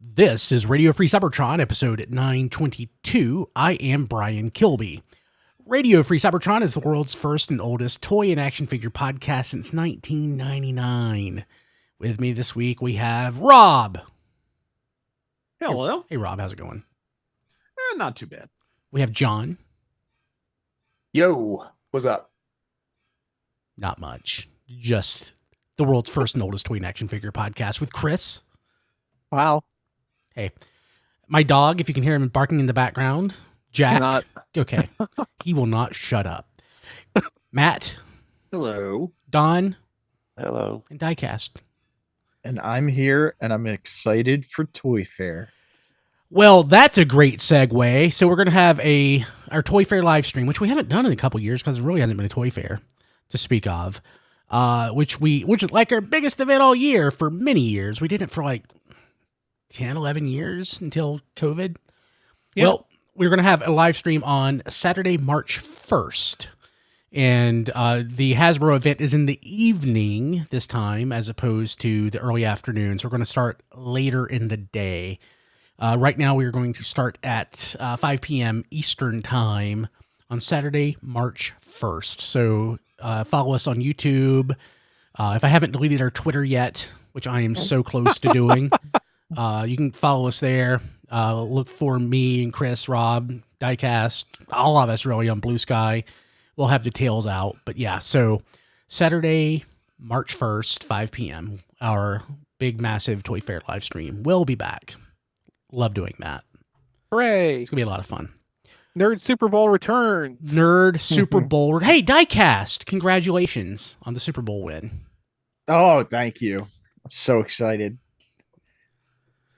This is Radio Free Cybertron, episode 922. I am Brian Kilby. Radio Free Cybertron is the world's first and oldest toy and action figure podcast since 1999. With me this week, we have Rob. Hello. Hey, Rob, how's it going? Not too bad. We have John. Yo, what's up? Not much. Just the world's first and oldest toy and action figure podcast with Chris. Wow. Hey, my dog, if you can hear him barking in the background, Jack. Not. Okay. He will not shut up. Matt. Hello. Don. Hello. And Diecast. And I'm here, and I'm excited for Toy Fair. Well, that's a great segue. So we're going to have our Toy Fair live stream, which we haven't done in a couple years because there really hasn't been a Toy Fair to speak of, which is like our biggest event all year for many years. We did it for like 10, 11 years until COVID. Yep. Well, we're going to have a live stream on Saturday, March 1st. And the Hasbro event is in the evening this time as opposed to the early afternoon. So we're going to start later in the day. Right now, we are going to start at 5 p.m. Eastern Time on Saturday, March 1st. So follow us on YouTube. If I haven't deleted our Twitter yet, which I am so close to doing, you can follow us there. Look for me and Chris, Rob, Diecast, all of us really on Blue Sky. We'll have details out. But yeah, so Saturday, March 1st, 5 p.m., our big, massive Toy Fair live stream will be back. Love doing that. Hooray. It's going to be a lot of fun. Nerd Super Bowl returns. Nerd Super Bowl. Hey, Diecast, congratulations on the Super Bowl win. Oh, thank you. I'm so excited.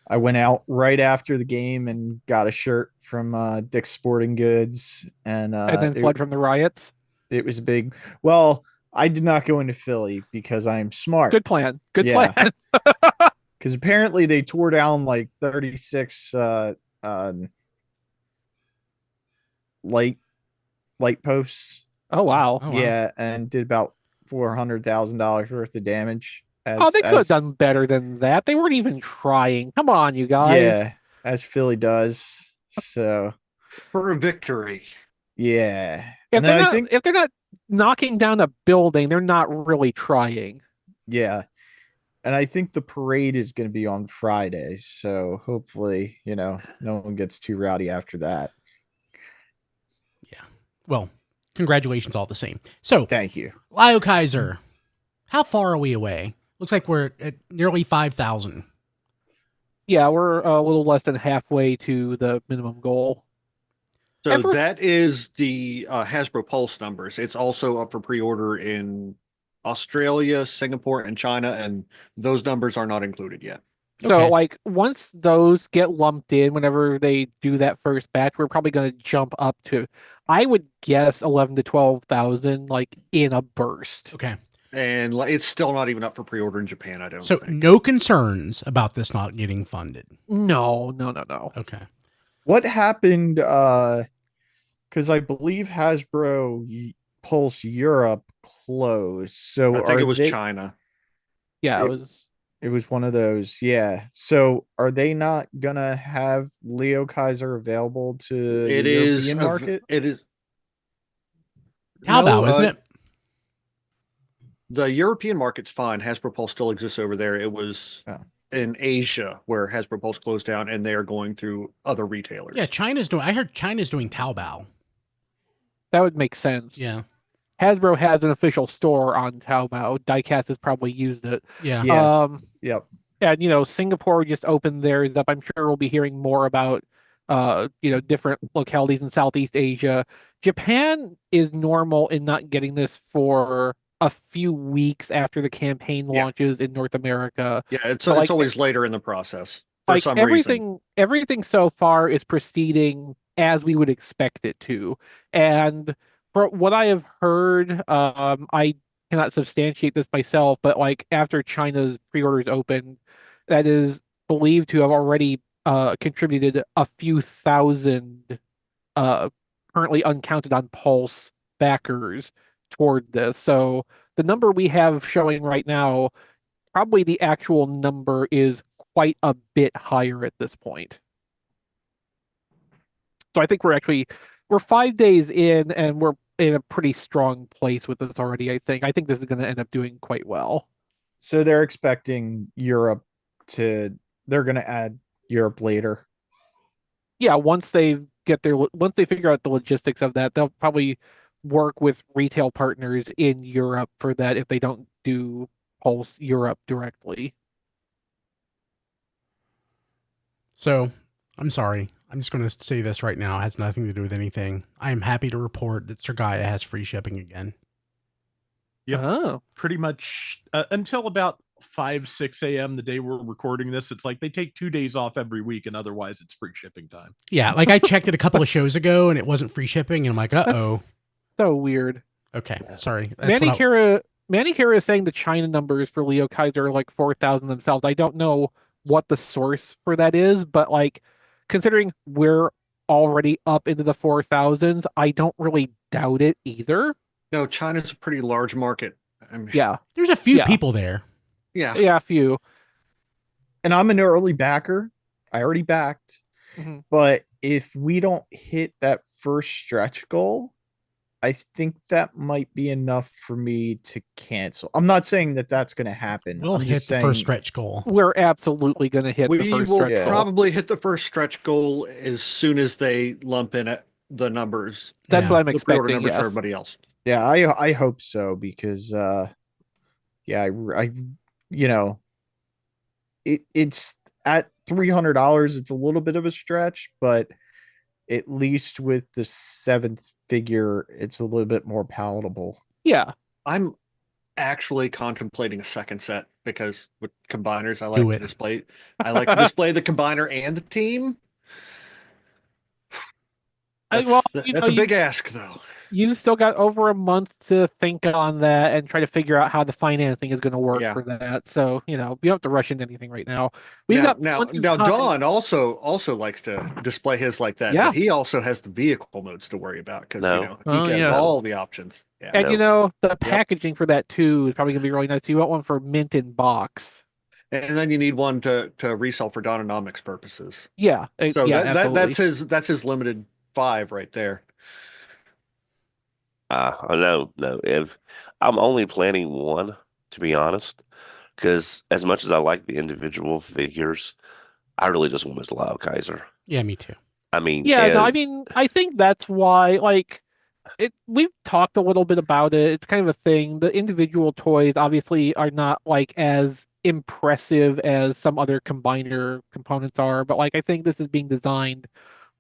I went out right after the game and got a shirt from Dick's Sporting Goods. And then fled from the riots. It was big. Well, I did not go into Philly because I am smart. Good plan. Good plan. Because apparently they tore down like 36 light posts. Oh, wow. Yeah, and did about $400,000 worth of damage. They could have done better than that. They weren't even trying. Come on, you guys. Yeah, as Philly does. So For a victory. yeah. If they're not knocking down a building, they're not really trying. Yeah. And I think the parade is going to be on Friday. So hopefully, no one gets too rowdy after that. Yeah. Well, congratulations all the same. So Thank you. Liokaiser, how far are we away? Looks like we're at nearly 5,000. Yeah, we're a little less than halfway to the minimum goal. So that is the Hasbro Pulse numbers. It's also up for pre-order in Australia, Singapore, and China, and those numbers are not included yet. So, once those get lumped in, whenever they do that first batch, we're probably going to jump up to, I would guess, 11 to 12,000, in a burst. Okay. And it's still not even up for pre-order in Japan, I don't think. So no concerns about this not getting funded? No. Okay. What happened? Because I believe Hasbro Pulse Europe closed. So I think it was China. Yeah, it was one of those. Yeah. So are they not gonna have Liokaiser available to the European market? It is. Taobao, isn't it? The European market's fine. Hasbro Pulse still exists over there. It was in Asia where Hasbro Pulse closed down, and they are going through other retailers. Yeah, I heard China's doing Taobao. That would make sense. Yeah. Hasbro has an official store on Taobao. Diecast has probably used it. Yeah. Yep. And Singapore just opened theirs up. I'm sure we'll be hearing more about different localities in Southeast Asia. Japan is normal in not getting this for a few weeks after the campaign launches in North America. Yeah, it's always later in the process for some reason. Everything so far is proceeding as we would expect it to. And for what I have heard, I cannot substantiate this myself, but after China's pre-orders opened, that is believed to have already contributed a few thousand currently uncounted on Pulse backers toward this. So the number we have showing right now, probably the actual number is quite a bit higher at this point. So I think we're 5 days in, and we're in a pretty strong place with this already. I think this is going to end up doing quite well. So they're expecting Europe they're going to add Europe later. Yeah, once they figure out the logistics of that, they'll probably work with retail partners in Europe for that if they don't do Pulse Europe directly. So, I'm sorry. I'm just going to say this right now. It has nothing to do with anything. I am happy to report that Sir Gaia has free shipping again. Yep. Oh. Pretty much until about 5-6 a.m. the day we're recording this. It's like they take 2 days off every week, and otherwise it's free shipping time. Yeah, like I checked it a couple of shows ago, and it wasn't free shipping, and I'm like, uh-oh. So weird. Okay, sorry. Manicura is saying the China numbers for Liokaiser are like 4,000 themselves. I don't know what the source for that is, but like considering we're already up into the 4,000s, I don't really doubt it either. No, China's a pretty large market. I mean, Yeah. There's a few people there. Yeah. Yeah, a few. And I'm an early backer. I already backed. Mm-hmm. But if we don't hit that first stretch goal, I think that might be enough for me to cancel. I'm not saying that that's going to happen. We'll hit the first stretch goal. We're absolutely going to hit the We first will stretch goal. probably hit the first stretch goal as soon as they lump in the numbers. That's what I'm The pre-order expecting. numbers Yes. for everybody else. Yeah, I hope so because I you know, it's at $300. It's a little bit of a stretch, but at least with the seventh figure, it's a little bit more palatable. Yeah. I'm actually contemplating a second set because with combiners, I like to display the combiner and the team. That's a big ask, though. You've still got over a month to think on that and try to figure out how the financing is going to work for that. So, you don't have to rush into anything right now. Now, Don also likes to display his like that, but he also has the vehicle modes to worry about because he gets all the options. Yeah. And the packaging for that too is probably going to be really nice. You want one for mint in box. And then you need one to resell for Dononomics purposes. Yeah. So that's his limited 5 right there. No. If I'm only planning one, to be honest, because as much as I like the individual figures, I really just want Miss Liokaiser. Yeah, me too. I mean, I think that's why, we've talked a little bit about it. It's kind of a thing. The individual toys obviously are not as impressive as some other combiner components are, but I think this is being designed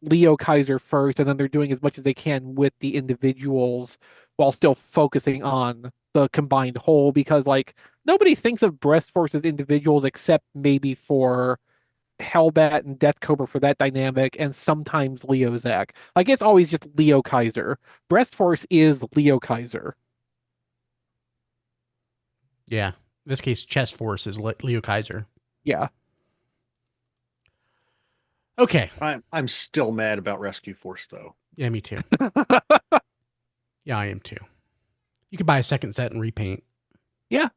Liokaiser first, and then they're doing as much as they can with the individuals while still focusing on the combined whole, because nobody thinks of Breast Force as individuals except maybe for Hellbat and Death Cobra for that dynamic, and sometimes Leozak. It's always just Liokaiser. Breast Force is Liokaiser. Yeah. In this case, Chest Force is Liokaiser. Yeah. Okay. I'm still mad about Rescue Force, though. Yeah, me too. Yeah, I am too. You could buy a second set and repaint. Yeah.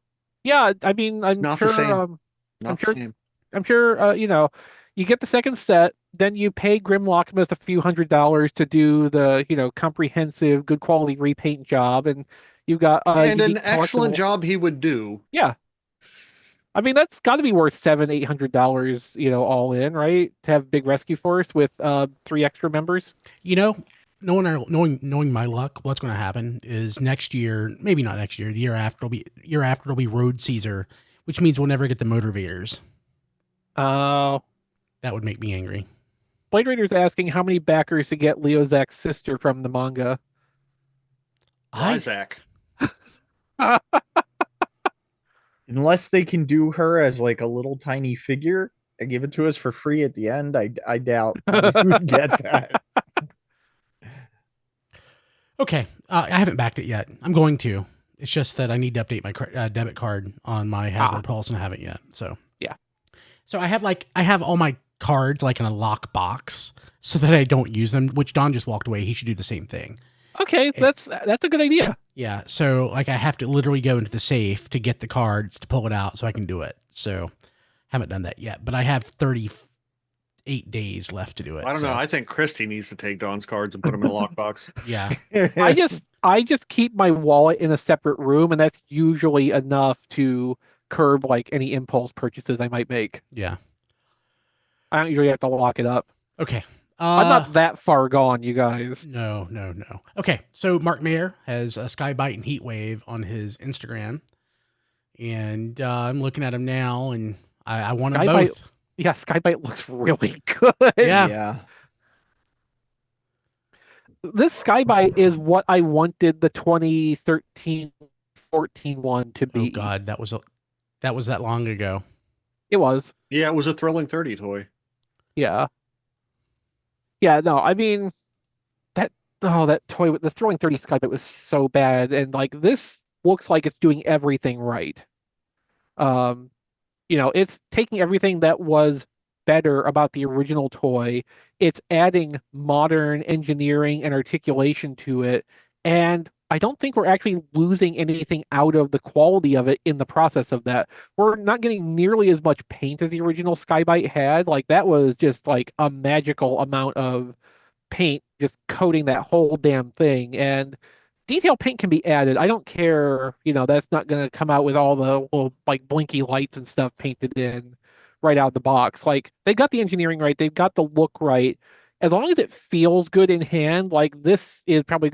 Yeah, I mean, I'm not sure... the same. Not the same. I'm sure, you get the second set, then you pay Grimlockmas a few $100s to do the, comprehensive, good quality repaint job, and you've got... and an excellent job he would do. Yeah. I mean, that's got to be worth $700-800, all in, right? To have Big Rescue Force with 3 extra members. Knowing my luck, what's going to happen is next year, maybe not next year, the year after it'll be Road Caesar, which means we'll never get the Motivators. Oh, that would make me angry. Blade Raider's asking how many backers to get Leozak's sister from the manga. Isaac. Unless they can do her as a little tiny figure and give it to us for free at the end, I doubt we would get that. Okay, I haven't backed it yet. I'm going to. It's just that I need to update my debit card on my Hasbro Pulse, and I haven't yet. So yeah. So I have all my cards in a lock box so that I don't use them. Which Don just walked away. He should do the same thing. Okay, that's a good idea. Yeah, so I have to literally go into the safe to get the cards to pull it out so I can do it. So Haven't done that yet, but I have 38 days left to do it. I don't know. I think Christy needs to take Don's cards and put them in a lockbox. Yeah. I just keep my wallet in a separate room, and that's usually enough to curb like any impulse purchases I might make. Yeah. I don't usually have to lock it up. Okay. I'm not that far gone, you guys. No. Okay, so Mark Maher has a Sky-Byte and Heatwave on his Instagram, and I'm looking at him now, and I want them both. Yeah, Sky-Byte looks really good. Yeah. This Sky-Byte is what I wanted the 2013-14 one to be. Oh God, that was that long ago. It was. Yeah, it was a thrilling 30 toy. Yeah. Yeah, no, I mean that toy with the throwing 30 Sky-Byte was so bad, and like this looks like it's doing everything right. It's taking everything that was better about the original toy, it's adding modern engineering and articulation to it, and I don't think we're actually losing anything out of the quality of it in the process of that. We're not getting nearly as much paint as the original Sky-Byte had. Like that was just like a magical amount of paint just coating that whole damn thing. And detail paint can be added. I don't care, that's not going to come out with all the little like blinky lights and stuff painted in right out of the box. Like they got the engineering right, they've got the look right. As long as it feels good in hand, like this is probably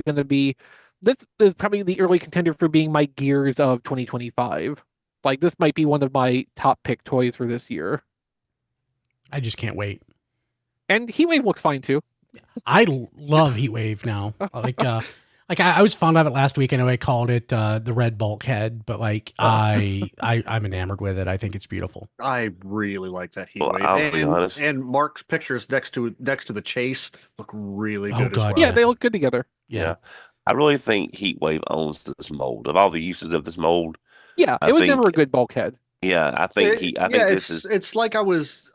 the early contender for being my Gears of 2025. Like this might be one of my top pick toys for this year. I just can't wait. And Heatwave looks fine too. I love Heatwave now. Like I was fond of it last week. I know I called it the red bulkhead, but like I'm enamored with it. I think it's beautiful. I really like that Heatwave. Well, I'll be honest. And Mark's pictures next to the chase look really good as God, well. Yeah, they look good together. Yeah. I really think Heatwave owns this mold. Of all the uses of this mold, it was never a good bulkhead. Yeah, I think it's like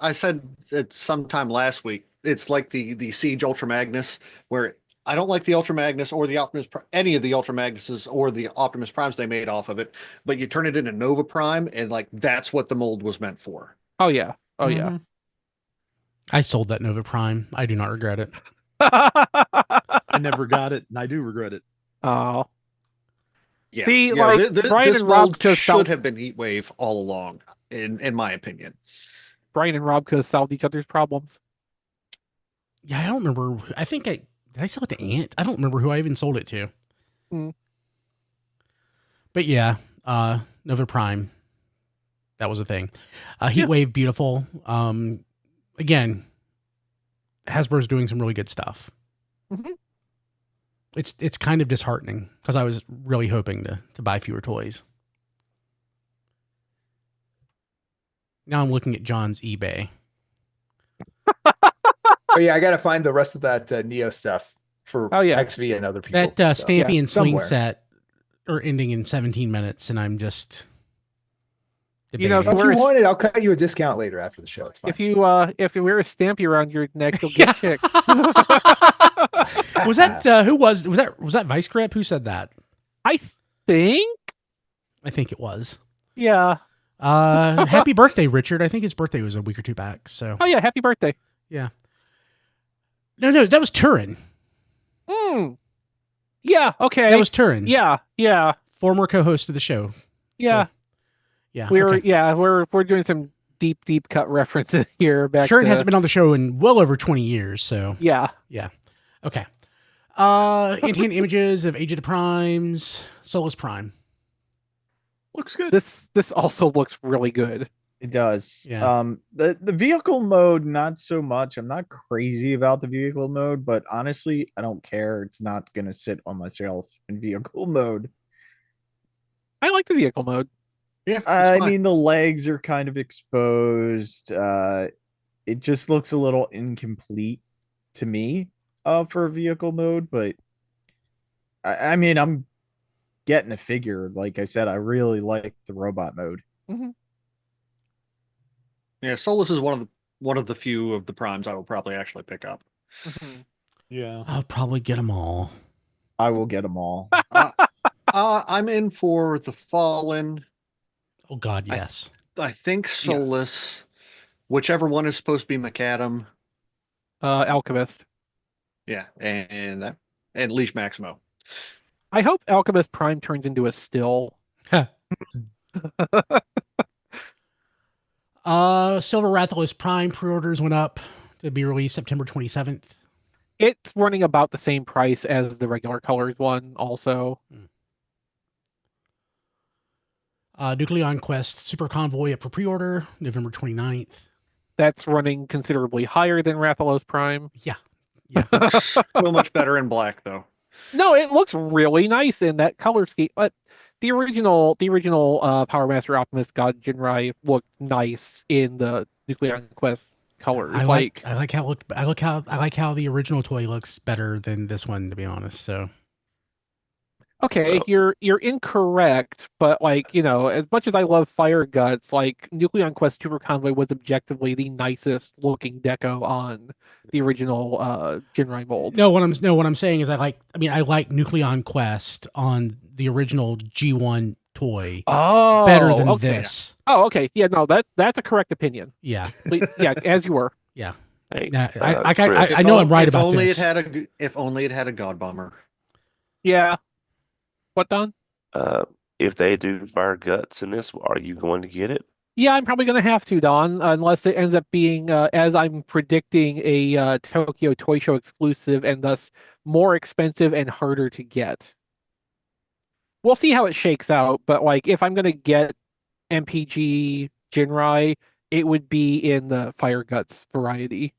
I said it sometime last week. It's like the Siege Ultra Magnus, where I don't like the Ultra Magnus or the Optimus, any of the Ultra Magnuses or the Optimus Primes they made off of it, but you turn it into Nova Prime, and like that's what the mold was meant for. Oh yeah. Yeah. I sold that Nova Prime. I do not regret it. I never got it, and I do regret it. Oh. Yeah. See, yeah, like Brian this and Rob mold should have been Heatwave all along, in my opinion. Brian and Rob could have solved each other's problems. Yeah, I don't remember. I think did I sell it to Ant? I don't remember who I even sold it to. But yeah, Nova Prime. That was a thing. Heatwave, beautiful. Again, Hasbro's doing some really good stuff. Mm-hmm. It's kind of disheartening because I was really hoping to buy fewer toys. Now I'm looking at John's eBay. Oh yeah, I gotta find the rest of that Neo stuff for XV and other people. That Stampy and Swing somewhere. set are ending in 17 minutes, and I'm just debating. If you want it, I'll cut you a discount later after the show. It's fine. If you wear a Stampy around your neck, you'll get chicks. Was that who was that Vice Grip? Who said that? I think it was. Yeah. Happy birthday, Richard. I think his birthday was a week or two back. So. Oh yeah, happy birthday. Yeah. No, that was Turin. Yeah, okay. That was Turin. Yeah. Former co-host of the show. Yeah. So, yeah. We're doing some deep cut references here. Turin hasn't been on the show in well over 20 years, so. Yeah. Okay. In-hand images of Age of the Primes, Solus Prime. Looks good. This also looks really good. It does. Yeah. The vehicle mode, not so much. I'm not crazy about the vehicle mode, but honestly, I don't care. It's not gonna sit on my shelf in vehicle mode. I like the vehicle mode. Yeah. I mean, the legs are kind of exposed. It just looks a little incomplete to me for a vehicle mode, but I mean, I'm getting a figure. Like I said, I really like the robot mode. Mm-hmm. Yeah, Solus is one of the few of the primes I will probably actually pick up. Mm-hmm. Yeah. I'll probably get them all. I will get them all. I'm in for the Fallen. Oh God, yes. I think Solus. whichever one is supposed to be McAdam. Alchemist. Yeah, and Leash Maximo. I hope Alchemist Prime turns into a still. Silver Rathalos Prime pre-orders went up to be released September 27th. It's running about the same price as the regular colors one also. Nucleon Quest Super Convoy up for pre-order November 29th. That's running considerably higher than Rathalos Prime. Yeah. So much better in black, though. No, it looks really nice in that color scheme. But the original Power Master Optimus God Jinrai looked nice in the Nucleon Quest colors. I like how the original toy looks better than this one, to be honest. So okay, you're incorrect, but like, you know, as much as I love Fire Guts, like Nucleon Quest Super Convoy was objectively the nicest looking deco on the original Jinrai mold. No, what I'm saying is I like Nucleon Quest on the original G1 toy better than this. Oh, okay. Yeah, no, that's a correct opinion. Yeah. Yeah, as you were. Yeah. Hey, I know I'm right about this. If only it had a God Bomber. Yeah. What, Don? If they do Fire Guts in this, are you going to get it? Yeah, I'm probably going to have to, Don, unless it ends up being, as I'm predicting, a Tokyo Toy Show exclusive and thus more expensive and harder to get. We'll see how it shakes out, but like if I'm going to get MPG Jinrai, it would be in the Fire Guts variety.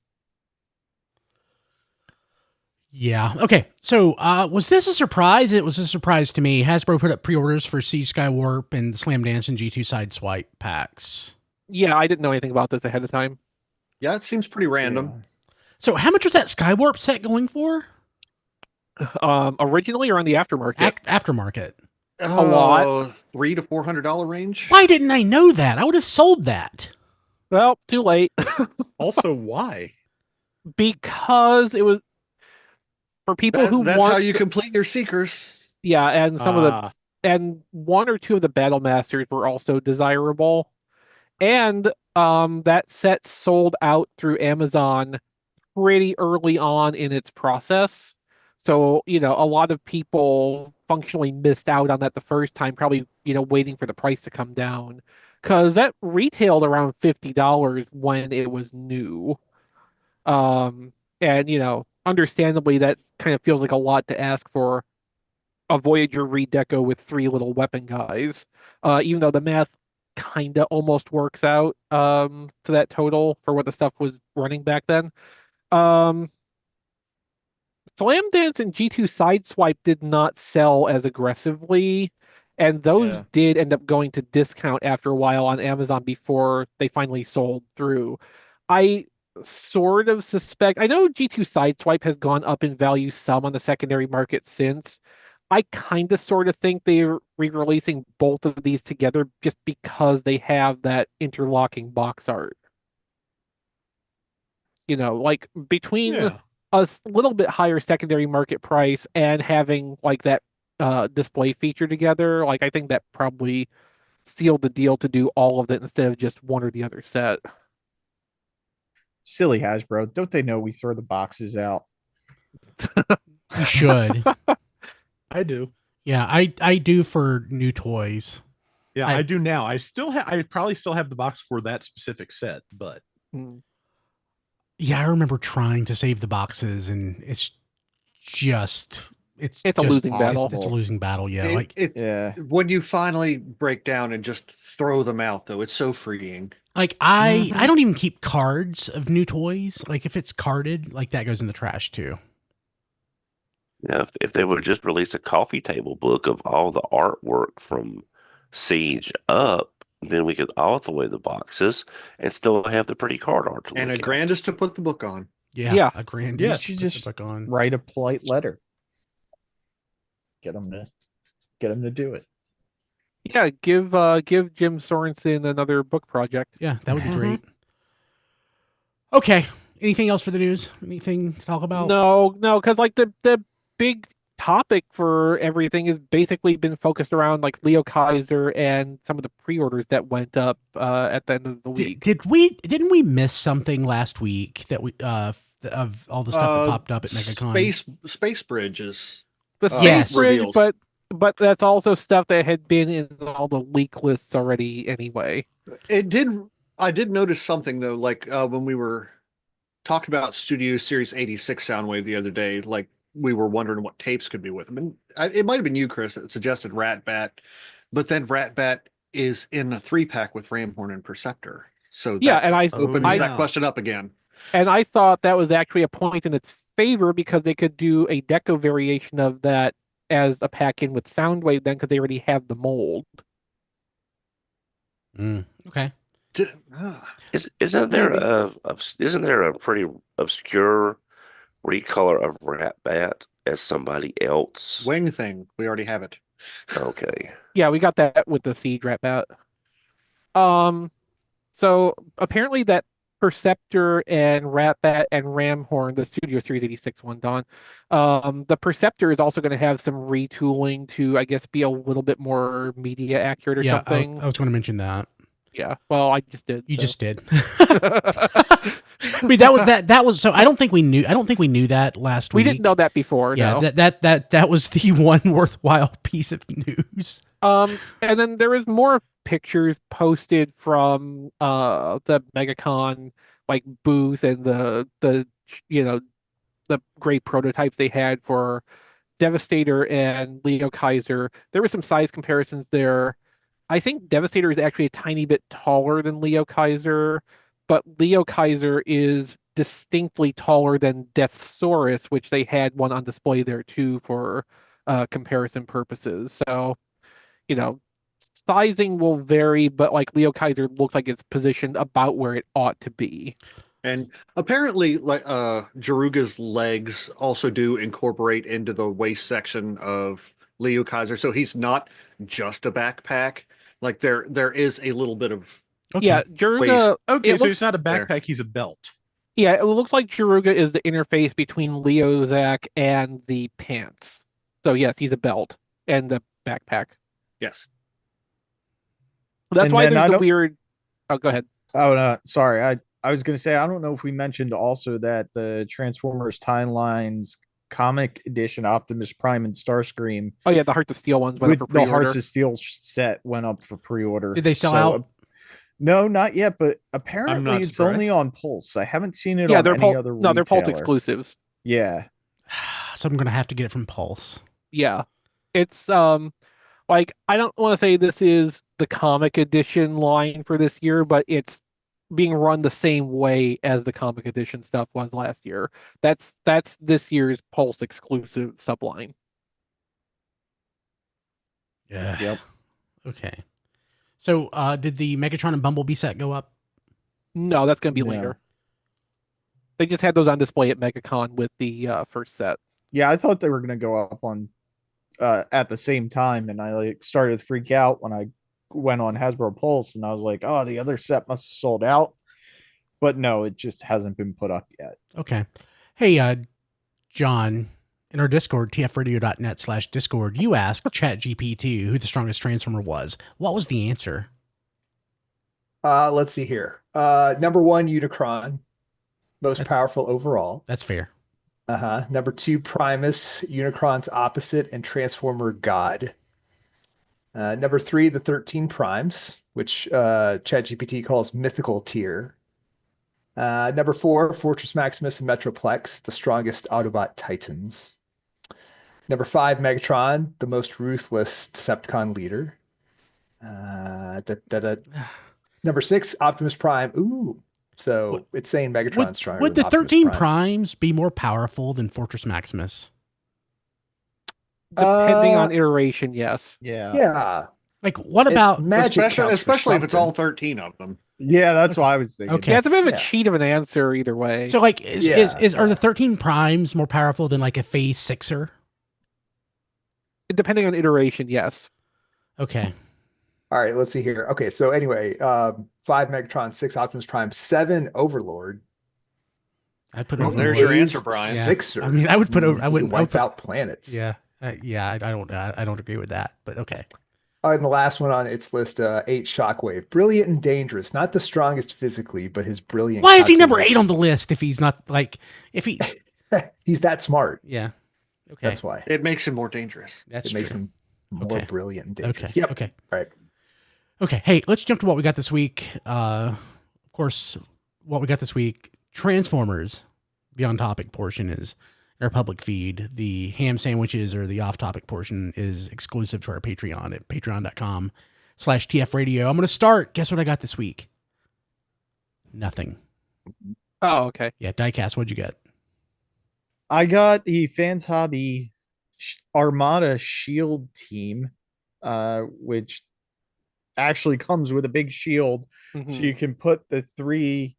Yeah. Okay. So, was this a surprise? It was a surprise to me. Hasbro put up pre-orders for Siege Skywarp and Slam Dance and G2 Sideswipe packs. Yeah, I didn't know anything about this ahead of time. Yeah, it seems pretty random. Yeah. So, how much was that Skywarp set going for? Originally or on the aftermarket? Aftermarket. A lot. $300 to $400 range. Why didn't I know that? I would have sold that. Well, too late. Also, why? Because it was for people who That's want. how you complete your Seekers. Yeah, and some of the and one or two of the Battle Masters were also desirable, and that set sold out through Amazon pretty early on in its process. So, you know, a lot of people functionally missed out on that the first time, probably, you know, waiting for the price to come down. Because that retailed around $50 when it was new. And, you know, understandably, that kind of feels like a lot to ask for a Voyager redeco with 3 little weapon guys. Even though the math kind of almost works out to that total for what the stuff was running back then. Slam Dance and G2 Sideswipe did not sell as aggressively, and those did end up going to discount after a while on Amazon before they finally sold through. I sort of suspect, I know G2 Sideswipe has gone up in value some on the secondary market since. I kind of sort of think they're re-releasing both of these together just because they have that interlocking box art. You know, like between a little bit higher secondary market price and having like that display feature together, like I think that probably sealed the deal to do all of it instead of just one or the other set. Silly Hasbro. Don't they know we throw the boxes out? You should. I do. Yeah, I do for new toys. Yeah, I do now. I probably still have the box for that specific set, but yeah, I remember trying to save the boxes, and it's a losing battle. It's a losing battle. Yeah, when you finally break down and just throw them out, though, it's so freeing. Like I don't even keep cards of new toys. Like if it's carded, like that goes in the trash too. Yeah, if they would just release a coffee table book of all the artwork from Siege up, then we could all throw away the boxes and still have the pretty card art to and look a grand is to put the book on. Yeah. A grand. You should just write a polite letter. Get them to do it. Yeah, give Jim Sorensen another book project. Yeah, that would be great. Okay. Anything else for the news? Anything to talk about? No, because like the big topic for everything has basically been focused around like Liokaiser and some of the pre-orders that went up at the end of the week. Didn't we miss something last week that we of all the stuff that popped up at MegaCon? Space bridges. The space Yes. bridge, reveals. but that's also stuff that had been in all the leak lists already anyway. I did notice something though, like when we were talking about Studio Series 86 Soundwave the other day, like we were wondering what tapes could be with them. And it might have been you, Chris, that suggested Ratbat, but then Ratbat is in a 3-pack with Ramhorn and Perceptor. So Yeah, that and I opens that question up again. And I thought that was actually a point in its favor because they could do a deco variation of that as a pack in with Soundwave then because they already have the mold. Okay. Isn't there a pretty obscure recolor of Ratbat as somebody else? Wing thing. We already have it. Okay. Yeah, we got that with the Siege Ratbat. So apparently that Perceptor and Ratbat and Ramhorn, the Studio Series 86 one, Don. The Perceptor is also going to have some retooling to, I guess, be a little bit more media accurate or something. I was going to mention that. Yeah, well, I just did. You just did. I mean, that was so. I don't think we knew that last week. We didn't know that before. Yeah, no. that was the one worthwhile piece of news. And then there was more pictures posted from the MegaCon like booth and the great prototypes they had for Devastator and Liokaiser. There were some size comparisons there. I think Devastator is actually a tiny bit taller than Liokaiser, but Liokaiser is distinctly taller than Deathsaurus, which they had one on display there too for comparison purposes. So, sizing will vary, but like Liokaiser looks like it's positioned about where it ought to be. And apparently, like Jaruga's legs also do incorporate into the waist section of Liokaiser, so he's not just a backpack. Like there is a little bit of Yeah, Jaruga. Okay, so he's not a backpack; he's a belt. Yeah, it looks like Jaruga is the interface between Leozak and the pants. So yes, he's a belt and the backpack. Yes. That's And why then there's the weird. Oh, go ahead. Oh no, sorry. I was gonna say I don't know if we mentioned also that the Transformers Timelines comic edition Optimus Prime and Starscream. Oh yeah, the Hearts of Steel ones went up for The pre-order. Hearts of Steel set went up for pre-order. Did they sell out? No, not yet, but apparently it's surprised. only on Pulse. I haven't seen it Yeah, on they're any other they're Pulse retailer. exclusives. Yeah. So I'm gonna have to get it from Pulse. Yeah. It's like I don't want to say this is the comic edition line for this year, but it's being run the same way as the comic edition stuff was last year. That's this year's Pulse exclusive subline. Yeah. Yep. Okay. So did the Megatron and Bumblebee set go up? No, that's going to be No. later. They just had those on display at MegaCon with the first set. Yeah, I thought they were gonna go up on at the same time, and I started to freak out when I went on Hasbro Pulse, and I was like, "Oh, the other set must have sold out." But no, it just hasn't been put up yet. Okay. Hey, John, in our Discord, tfradio.net/Discord, you asked ChatGPT who the strongest Transformer was. What was the answer? Let's see here. Number 1, Unicron, most powerful overall. That's fair. Number 2, Primus, Unicron's opposite and Transformer God. Number 3, the 13 Primes, which ChatGPT calls mythical tier. Number 4, Fortress Maximus and Metroplex, the strongest Autobot titans. Number 5, Megatron, the most ruthless Decepticon leader. Number 6, Optimus Prime. Ooh, so it's saying Megatron's stronger. Would than the Optimus 13 Prime. Primes be more powerful than Fortress Maximus? Depending on iteration, yes. Yeah. Yeah. Like, what about magic counts for especially if it's something. all 13 of them. Yeah, that's what I was thinking. Okay. Yeah, it's a bit of a Yeah. cheat of an answer either way. so? Like, are the Yeah. 13 Primes more powerful than like a Phase Sixer? Depending on iteration, yes. Okay. All right, let's see here. Okay, so anyway, 5 Megatron, 6 Optimus Prime, 7 Overlord. I'd put Well, over. there's your Blaze answer, Brian. Yeah. Sixer. I mean, I would put over. I He wouldn't. can wipe out planets. Yeah. Yeah, I don't agree with that, but okay. And the last one on its list, 8 Shockwave. Brilliant and dangerous. Not the strongest physically, but his brilliant. Why is he number 8 on the list if he's not if he? He's that smart. Yeah. Okay. That's why. It makes him more dangerous. That's it makes true. him more brilliant and dangerous. Okay. Yep. Okay. All right. Okay. Hey, let's jump to what we got this week. Of course, what we got this week: Transformers. The on-topic portion is our public feed. The ham sandwiches or the off-topic portion is exclusive to our Patreon at patreon.com/TF Radio. I'm going to start. Guess what I got this week? Nothing. Oh, okay. Yeah, Diecast, what'd you get? I got the Fans Hobby Armada Shield team, which actually comes with a big shield, so you can put the 3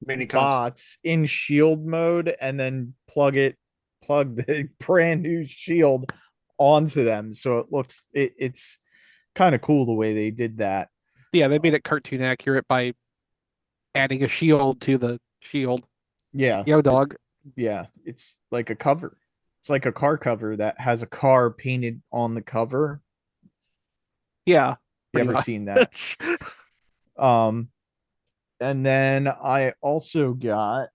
Mini bots in shield mode and then plug the brand new shield onto them. So it's kind of cool the way they did that. Yeah, they made it cartoon accurate by adding a shield to the shield. Yeah. Yo, dog. Yeah. It's like a cover. It's like a car cover that has a car painted on the cover. Yeah. You ever seen that? And then I also got,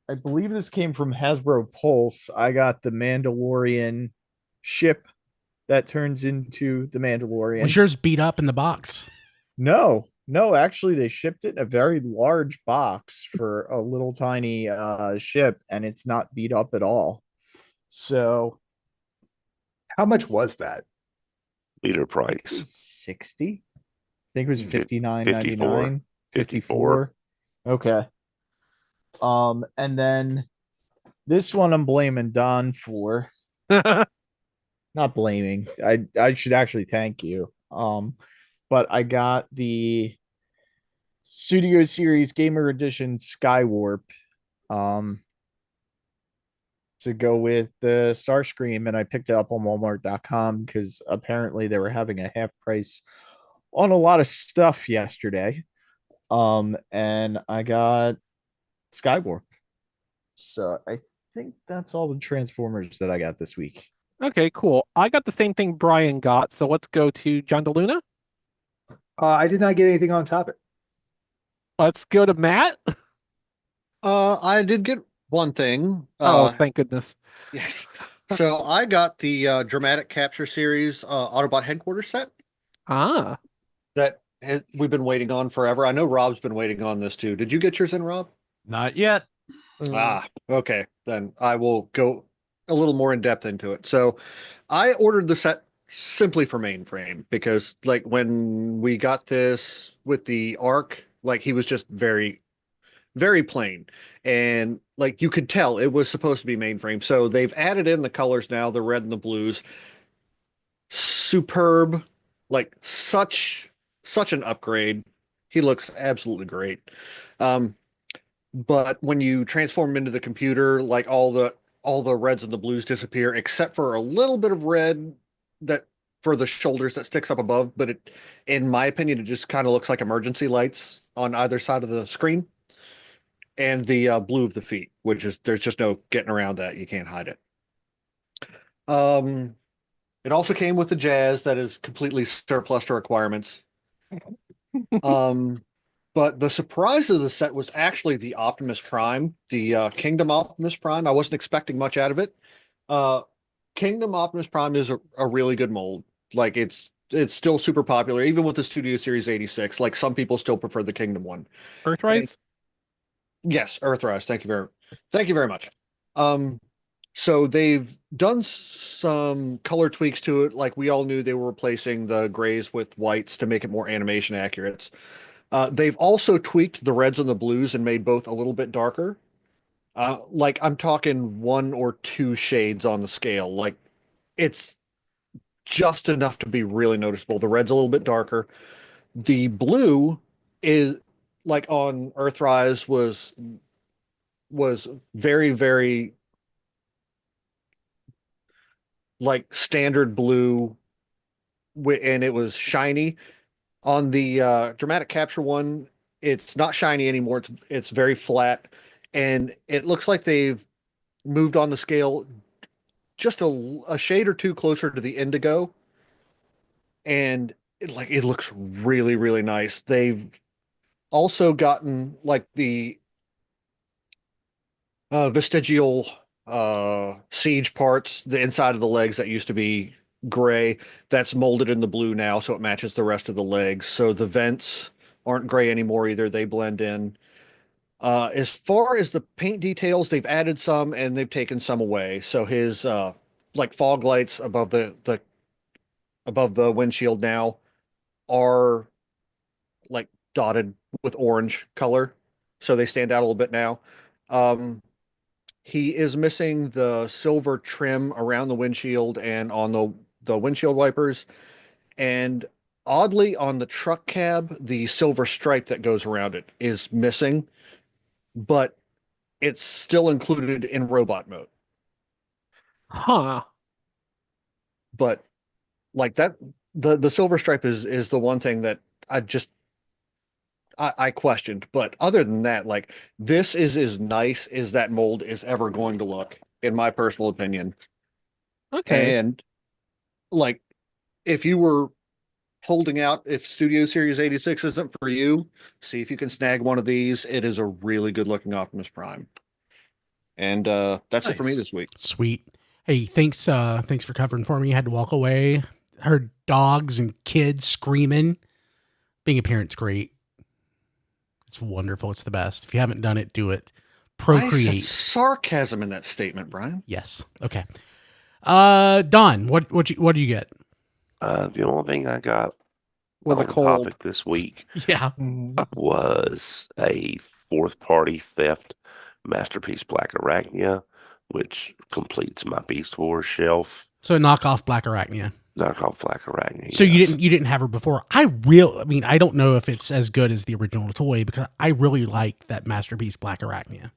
I believe this came from Hasbro Pulse. I got the Mandalorian ship that turns into the Mandalorian. Was yours beat up in the box? No, actually they shipped it in a very large box for a little tiny ship, and it's not beat up at all. So how much was that? Leader price 60. I think it was 59.99. 54. 54. Okay. And then this one I'm blaming Don for. Not blaming. I should actually thank you. But I got the Studio Series Gamer Edition Skywarp to go with the Starscream, and I picked it up on Walmart.com because apparently they were having a half price on a lot of stuff yesterday. And I got Skywarp. So I think that's all the Transformers that I got this week. Okay, cool. I got the same thing Brian got, so let's go to John DeLuna. I did not get anything on topic. Let's go to Matt. I did get one thing. Oh, thank goodness. Yes. So I got the Dramatic Capture Series Autobot headquarters set Ah. that we've been waiting on forever. I know Rob's been waiting on this too. Did you get yours in, Rob? Not yet. Okay. Then I will go a little more in depth into it. So I ordered the set simply for mainframe because like when we got this with the Arc, like he was just very, very plain. And like you could tell it was supposed to be mainframe. So they've added in the colors now, the red and the blues. Superb, like such an upgrade. He looks absolutely great. But when you transform him into the computer, like all the reds and the blues disappear, except for a little bit of red that for the shoulders that sticks up above. But it, in my opinion, it just kind of looks like emergency lights on either side of the screen. And the blue of the feet, which is there's just no getting around that. You can't hide it. It also came with the Jazz that is completely surplus to requirements. But the surprise of the set was actually the Optimus Prime, the Kingdom Optimus Prime. I wasn't expecting much out of it. Kingdom Optimus Prime is a really good mold. Like it's still super popular, even with the Studio Series 86. Like some people still prefer the Kingdom one. Earthrise? Yes, Earthrise. Thank you very much. So they've done some color tweaks to it. Like we all knew they were replacing the grays with whites to make it more animation accurate. They've also tweaked the reds and the blues and made both a little bit darker. Like I'm talking 1 or 2 shades on the scale. Like it's just enough to be really noticeable. The red's a little bit darker. The blue is like on Earthrise was very, very like standard blue and it was shiny. On the dramatic capture one, it's not shiny anymore. It's very flat, and it looks like they've moved on the scale just a shade or two closer to the indigo, and it looks really, really nice. They've also gotten like the vestigial siege parts, the inside of the legs that used to be gray, that's molded in the blue now, so it matches the rest of the legs. So the vents aren't gray anymore either; they blend in. As far as the paint details, they've added some and they've taken some away. So his like fog lights above the windshield now are like dotted with orange color, so they stand out a little bit now. Um, he is missing the silver trim around the windshield and on the windshield wipers, and oddly on the truck cab, the silver stripe that goes around it is missing, but it's still included in robot mode. Huh. But like that, the silver stripe is the one thing that I questioned. But other than that, like this is as nice as that mold is ever going to look, in my personal opinion. Okay. And like if you were holding out, if Studio Series 86 isn't for you, see if you can snag one of these. It is a really good looking Optimus Prime. And that's it for me Nice. this week. Sweet. Hey, thanks for covering for me. You had to walk away. Heard dogs and kids screaming. Being a parent's great. It's wonderful. It's the best. If you haven't done it, do it. I said Procreate. sarcasm in that statement, Brian. Yes. Okay. Don, what do you get? The only thing I got Was a on cold. topic this week Yeah. was a fourth party theft Masterpiece Black Arachnia, which completes my Beast Wars shelf. So knock off Black Arachnia. Knockoff Black Arachnia. So yes. you didn't have her before. I mean, I don't know if it's as good as the original toy because I really like that Masterpiece Black Arachnia.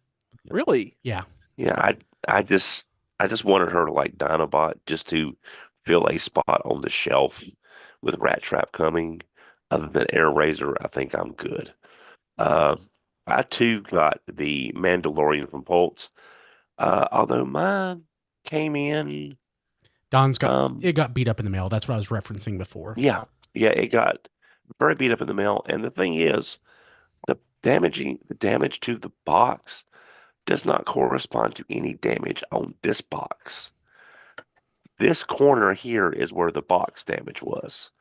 Really? Yeah. Yeah, I just wanted her to like Dinobot just to fill a spot on the shelf with Rat Trap coming. Other than Air Razor, I think I'm good. I too got the Mandalorian from Pulse, although mine came in. Don's it got beat up in the mail. That's what I was referencing before. Yeah, it got very beat up in the mail. And the thing is, the damage to the box does not correspond to any damage on this box. This corner here is where the box damage was.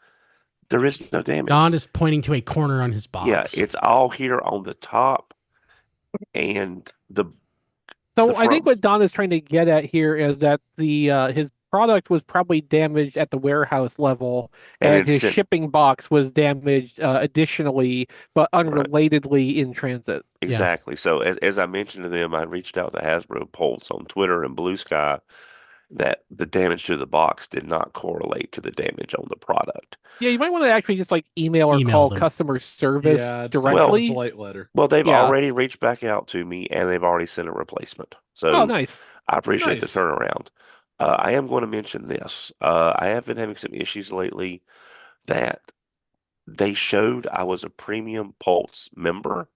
There is no damage. Don is pointing to a corner on his box. Yeah, it's all here on the top and the So the I think front. what Don is trying to get at here is that the his product was probably damaged at the warehouse level, And and his it's- shipping box was damaged additionally, but unrelatedly in transit. Exactly. So as I mentioned to them, I reached out to Hasbro Pulse on Twitter and Blue Sky that the damage to the box did not correlate to the damage on the product. Yeah, you might want to actually just like email or Email call them. customer service Yeah, just a directly. polite letter. Well, they've Yeah. already reached back out to me and they've already sent a replacement. So Oh, nice. I appreciate the Nice. turnaround. I am going to mention this. I have been having some issues lately that they showed I was a premium Pulse member,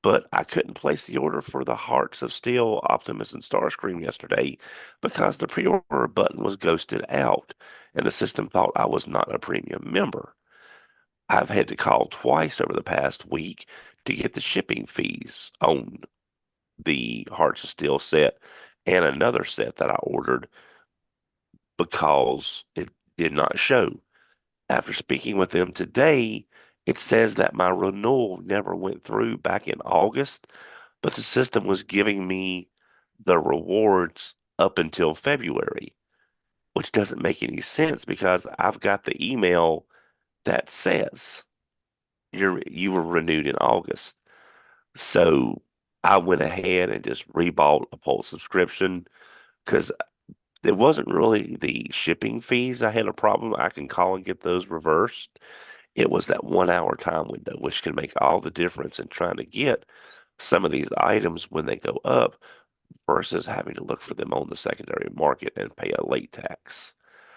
but I couldn't place the order for the Hearts of Steel, Optimus, and Starscream yesterday because the pre-order button was ghosted out and the system thought I was not a premium member. I've had to call twice over the past week to get the shipping fees on the Hearts of Steel set and another set that I ordered because it did not show. After speaking with them today, it says that my renewal never went through back in August, but the system was giving me the rewards up until February, which doesn't make any sense because I've got the email that says you were renewed in August. So I went ahead and just rebought a Pulse subscription because it wasn't really the shipping fees I had a problem. I can call and get those reversed. It was that 1 hour time window, which can make all the difference in trying to get some of these items when they go up versus having to look for them on the secondary market and pay a late tax.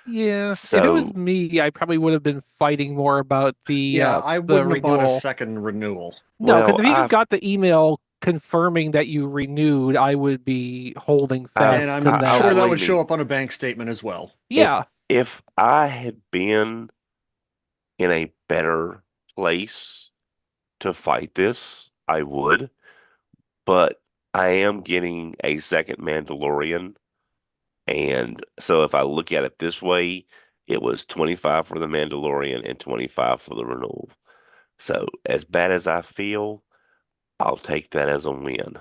Yeah, if it was So- me, I probably would have been fighting more about the Yeah, I the wouldn't have bought a renewal. second renewal. No, because Well, if you just I've- got the email confirming that you renewed, I would be holding fast And I'm to I- that. sure that believe would me. show up on a bank statement as well. Yeah. If I had been in a better place to fight this, I would. But I am getting a second Mandalorian. And so if I look at it this way, it was 25 for the Mandalorian and 25 for the renewal. So as bad as I feel, I'll take that as a win.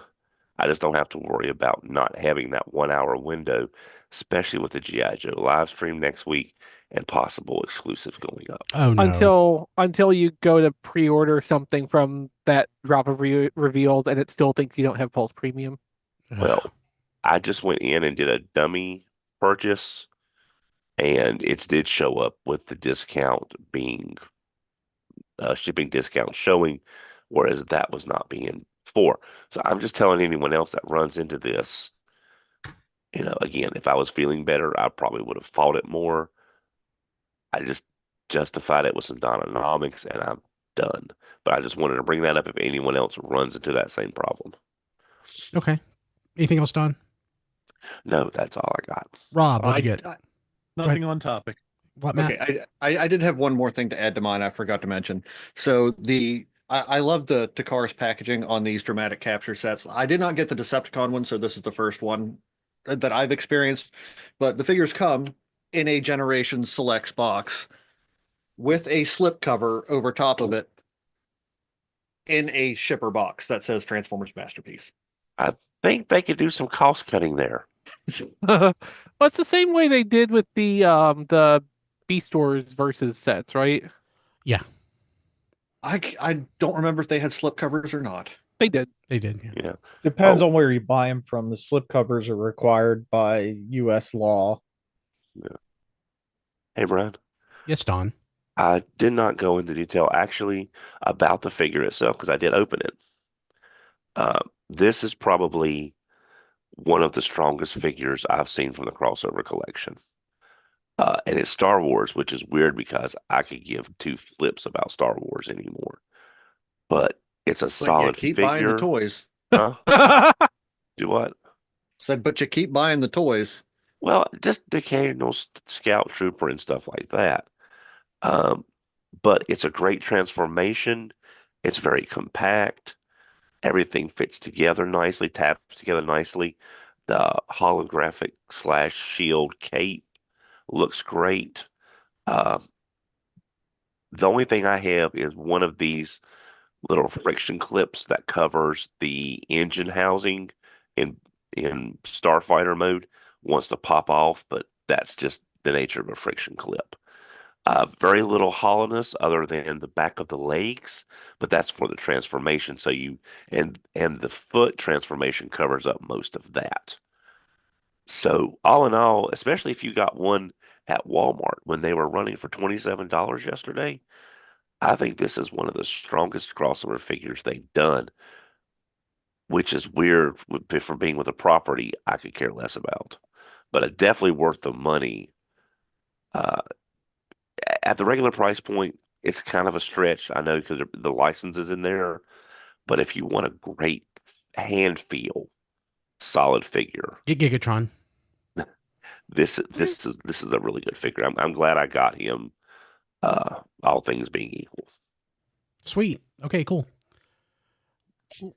I just don't have to worry about not having that 1 hour window, especially with the G.I. Joe live stream next week and possible exclusives going up. Oh no. Until you go to pre-order something from that drop of revealed and it still thinks you don't have Pulse Premium. Well, I just went in and did a dummy purchase, and it did show up with the discount being shipping discount showing, whereas that was not being for. So I'm just telling anyone else that runs into this, again, if I was feeling better, I probably would have fought it more. I just justified it with some Dononomics, and I'm done. But I just wanted to bring that up if anyone else runs into that same problem. Okay. Anything else, Don? No, that's all I got. Rob, what'd you get? Nothing on topic. What, Matt? Okay, I did have one more thing to add to mine. I forgot to mention. So I love the Takara's packaging on these dramatic capture sets. I did not get the Decepticon one, so this is the first one that I've experienced. But the figures come in a Generation Selects box with a slip cover over top of it in a shipper box that says Transformers Masterpiece. I think they could do some cost cutting there. Well, it's the same way they did with the Beast Wars versus sets, right? Yeah, I don't remember if they had slip covers or not. They did. they did. Yeah. Yeah. Depends on where you buy them from. The slipcovers are required by U.S. law. Hey, Brian. Yes, Don. I did not go into detail actually about the figure itself because I did open it. This is probably one of the strongest figures I've seen from the crossover collection. And it's Star Wars, which is weird because I could give two flips about Star Wars anymore. But it's a But solid you keep figure. buying the toys. Huh? Do what? Said, but you keep buying the toys. Well, just the occasional scout trooper and stuff like that. But it's a great transformation. It's very compact. Everything fits together nicely, taps together nicely. The holographic / shield cape looks great. The only thing I have is one of these little friction clips that covers the engine housing in Starfighter mode. Wants to pop off, but that's just the nature of a friction clip. Very little hollowness other than the back of the legs, but that's for the transformation. So and the foot transformation covers up most of that. So all in all, especially if you got one at Walmart when they were running for $27 yesterday, I think this is one of the strongest crossover figures they've done, which is weird for being with a property I could care less about, but definitely worth the money. At the regular price point, it's kind of a stretch. I know because the license is in there, but if you want a great hand feel, solid figure, Get Gigatron. this is a really good figure. I'm glad I got him. All things being equal. Sweet. Okay, cool.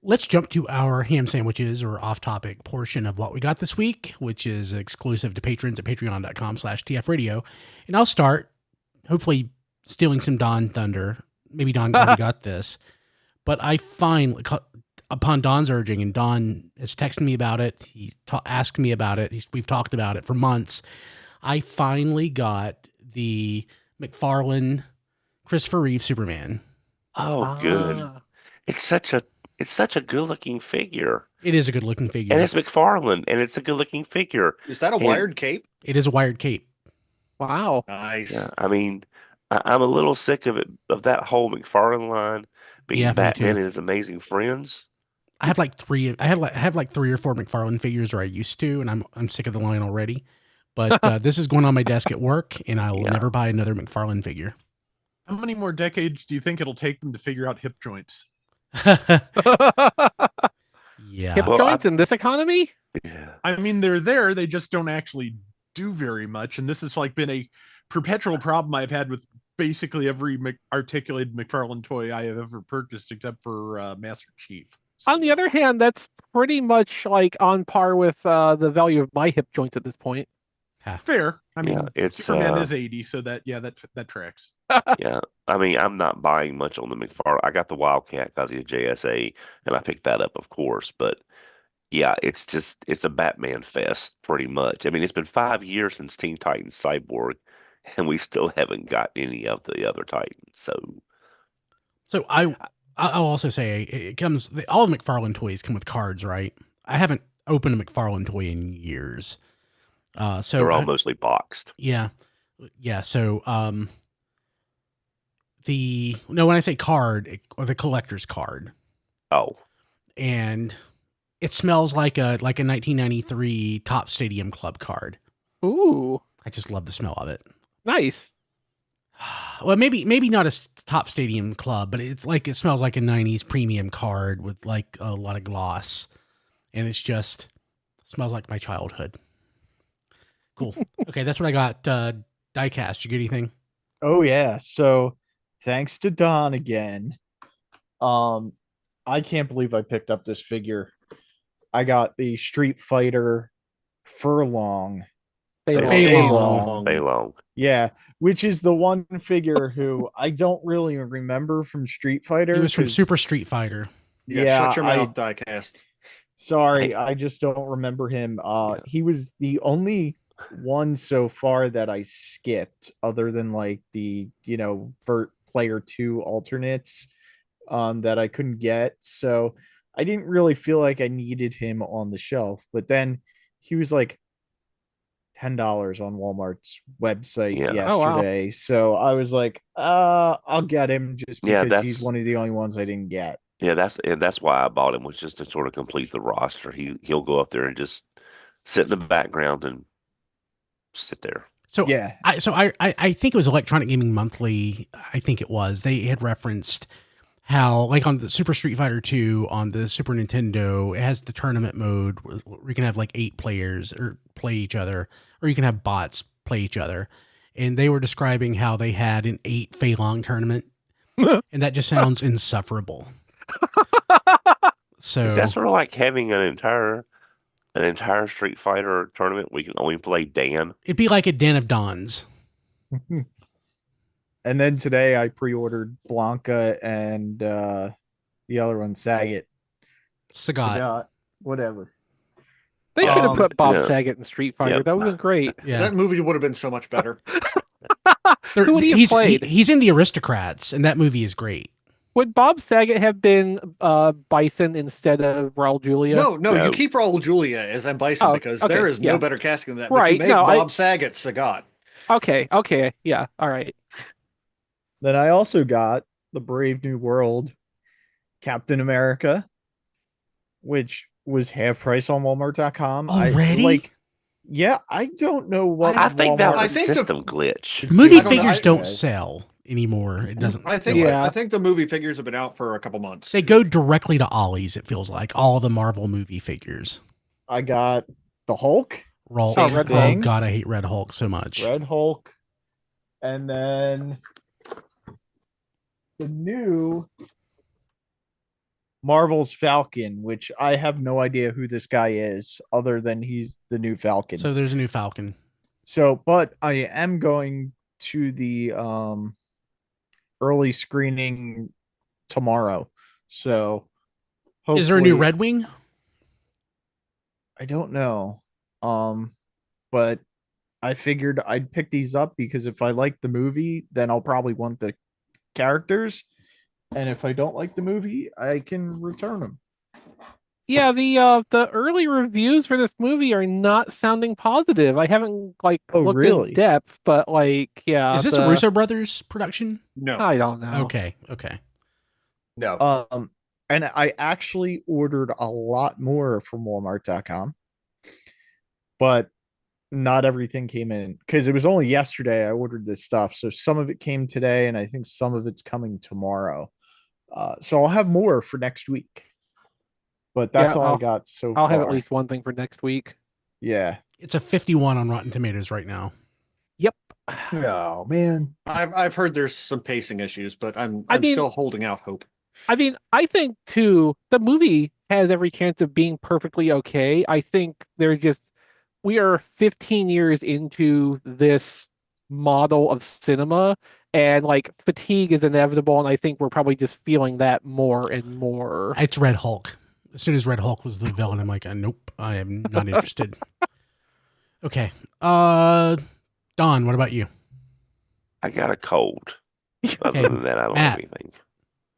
Let's jump to our ham sandwiches or off-topic portion of what we got this week, which is exclusive to patrons at patreon.com/tfradio. And I'll start, hopefully stealing some Don thunder. Maybe Don already got this. But I finally, upon Don's urging, and Don has texted me about it, he asked me about it, we've talked about it for months, I finally got the McFarlane Christopher Reeve Superman. Oh, good. It's such a good looking figure. It is a good looking figure. And it's McFarlane, and it's a good looking figure. Is that a And- wired cape? It is a wired cape. Wow. Nice. Yeah, I mean, I'm a little sick of that whole McFarlane line being Yeah, me Batman too. and his amazing friends. I have like three. I have like 3 or 4 McFarlane figures, or I used to, and I'm sick of the line already. But this is going on my desk at work, and I will Yeah. never buy another McFarlane figure. How many more decades do you think it'll take them to figure out hip joints? Yeah. Hip Well, joints in this economy? Yeah. I mean, they're there. They just don't actually do very much. And this has like been a perpetual problem I've had with basically every articulated McFarlane toy I have ever purchased, except for Master Chief. On the other hand, that's pretty much like on par with the value of my hip joints at this point. Fair. I mean, Yeah, it's Superman is 80, so that tracks. yeah. I mean, I'm not buying much on the McFarlane. I got the Wildcat because he's a JSA, and I picked that up, of course. But yeah, it's a Batman fest, pretty much. I mean, it's been 5 years since Teen Titans Cyborg, and we still haven't got any of the other Titans. So I'll also say it comes. All of McFarlane toys come with cards, right? I haven't opened a McFarlane toy in years. So They're all mostly boxed. Yeah. So when I say card, or the collector's card, Oh, and it smells like a 1993 Top Stadium Club card. Ooh, I just love the smell of it. nice. Well, maybe not a Top Stadium Club, but it smells like a 90s premium card with like a lot of gloss, and it's just smells like my childhood. Cool. Okay, that's what I got. Diecast, you get anything? Oh yeah. So thanks to Don again. I can't believe I picked up this figure. I got the Street Fighter Furlong. Baylong. Yeah, which is the one figure who I don't really remember from Street Fighter. It was from 'cause- Super Street Fighter. Yeah, shut your mouth, Diecast. Sorry, I just don't remember him. He was the only one so far that I skipped, other than like the Vert Player 2 alternates that I couldn't get. So I didn't really feel like I needed him on the shelf. But then he was like $10 on Walmart's website Yeah. Oh, wow. yesterday. So I was like, I'll get him just Yeah, because he's that's- one of the only ones I didn't get. Yeah, that's why I bought him, was just to sort of complete the roster. He'll go up there and just sit in the background and sit there. So Yeah. I think it was Electronic Gaming Monthly. I think it was. They had referenced how, like, on the Super Street Fighter 2 on the Super Nintendo, it has the tournament mode where you can have like 8 players or play each other, or you can have bots play each other. And they were describing how they had an 8 Fei Long tournament, and that just sounds insufferable. So Is that sort of like having an entire Street Fighter tournament we can only play Dan? it'd be like a Den of Dons. And then today I pre-ordered Blanca and the other one, Sagat. Sagat. Whatever. They should have put Bob yeah. Saget in Street Fighter. Yep. That would have been great. Yeah. That movie would have been so much better. Who would he have played? He's in The Aristocrats, and that movie is great. Would Bob Saget have been Bison instead of Raul Julia? No, No. you keep Raul Julia as M. Bison Oh, because okay, there is yeah. no better casting than that. But Right, you make no, Bob Saget Sagat. Okay, yeah, all right. Then I also got the Brave New World Captain America, which was half price on Walmart.com. Already? I don't know what. I think that was I a think the- system glitch. Movie I don't know, figures I- don't sell anymore. It doesn't. I think Yeah. I think the movie figures have been out for a couple months. They go directly to Ollie's, it feels like. All the Marvel movie figures. I got the Hulk, Red Red Oh, Hulk. God, I hate Red Hulk so much. Red Hulk, and then the new Marvel's Falcon, which I have no idea who this guy is, other than he's the new Falcon. So there's a new Falcon. But I am going to the early screening tomorrow. So Is there a new hopefully- Red Wing? I don't know. But I figured I'd pick these up because if I like the movie, then I'll probably want the characters. And if I don't like the movie, I can return them. Yeah, the early reviews for this movie are not sounding positive. I haven't looked really? in depth, but Is this a Russo Brothers production? No. I don't know. Okay. No. And I actually ordered a lot more from Walmart.com, but not everything came in because it was only yesterday I ordered this stuff. So some of it came today, and I think some of it's coming tomorrow. So I'll have more for next week. But that's Yeah, all I got so I'll far. have at least one thing for next week. Yeah. It's a 51 on Rotten Tomatoes right now. Yep. Oh man. I've heard there's some pacing issues, but I'm I mean- still holding out hope. I mean, I think too, the movie has every chance of being perfectly okay. I think we are 15 years into this model of cinema, and like fatigue is inevitable, and I think we're probably just feeling that more and more. It's Red Hulk. As soon as Red Hulk was the villain, I'm like, nope, I am not interested. Okay. Don, what about you? I got a cold. Other Okay, than that, I don't have Matt. anything.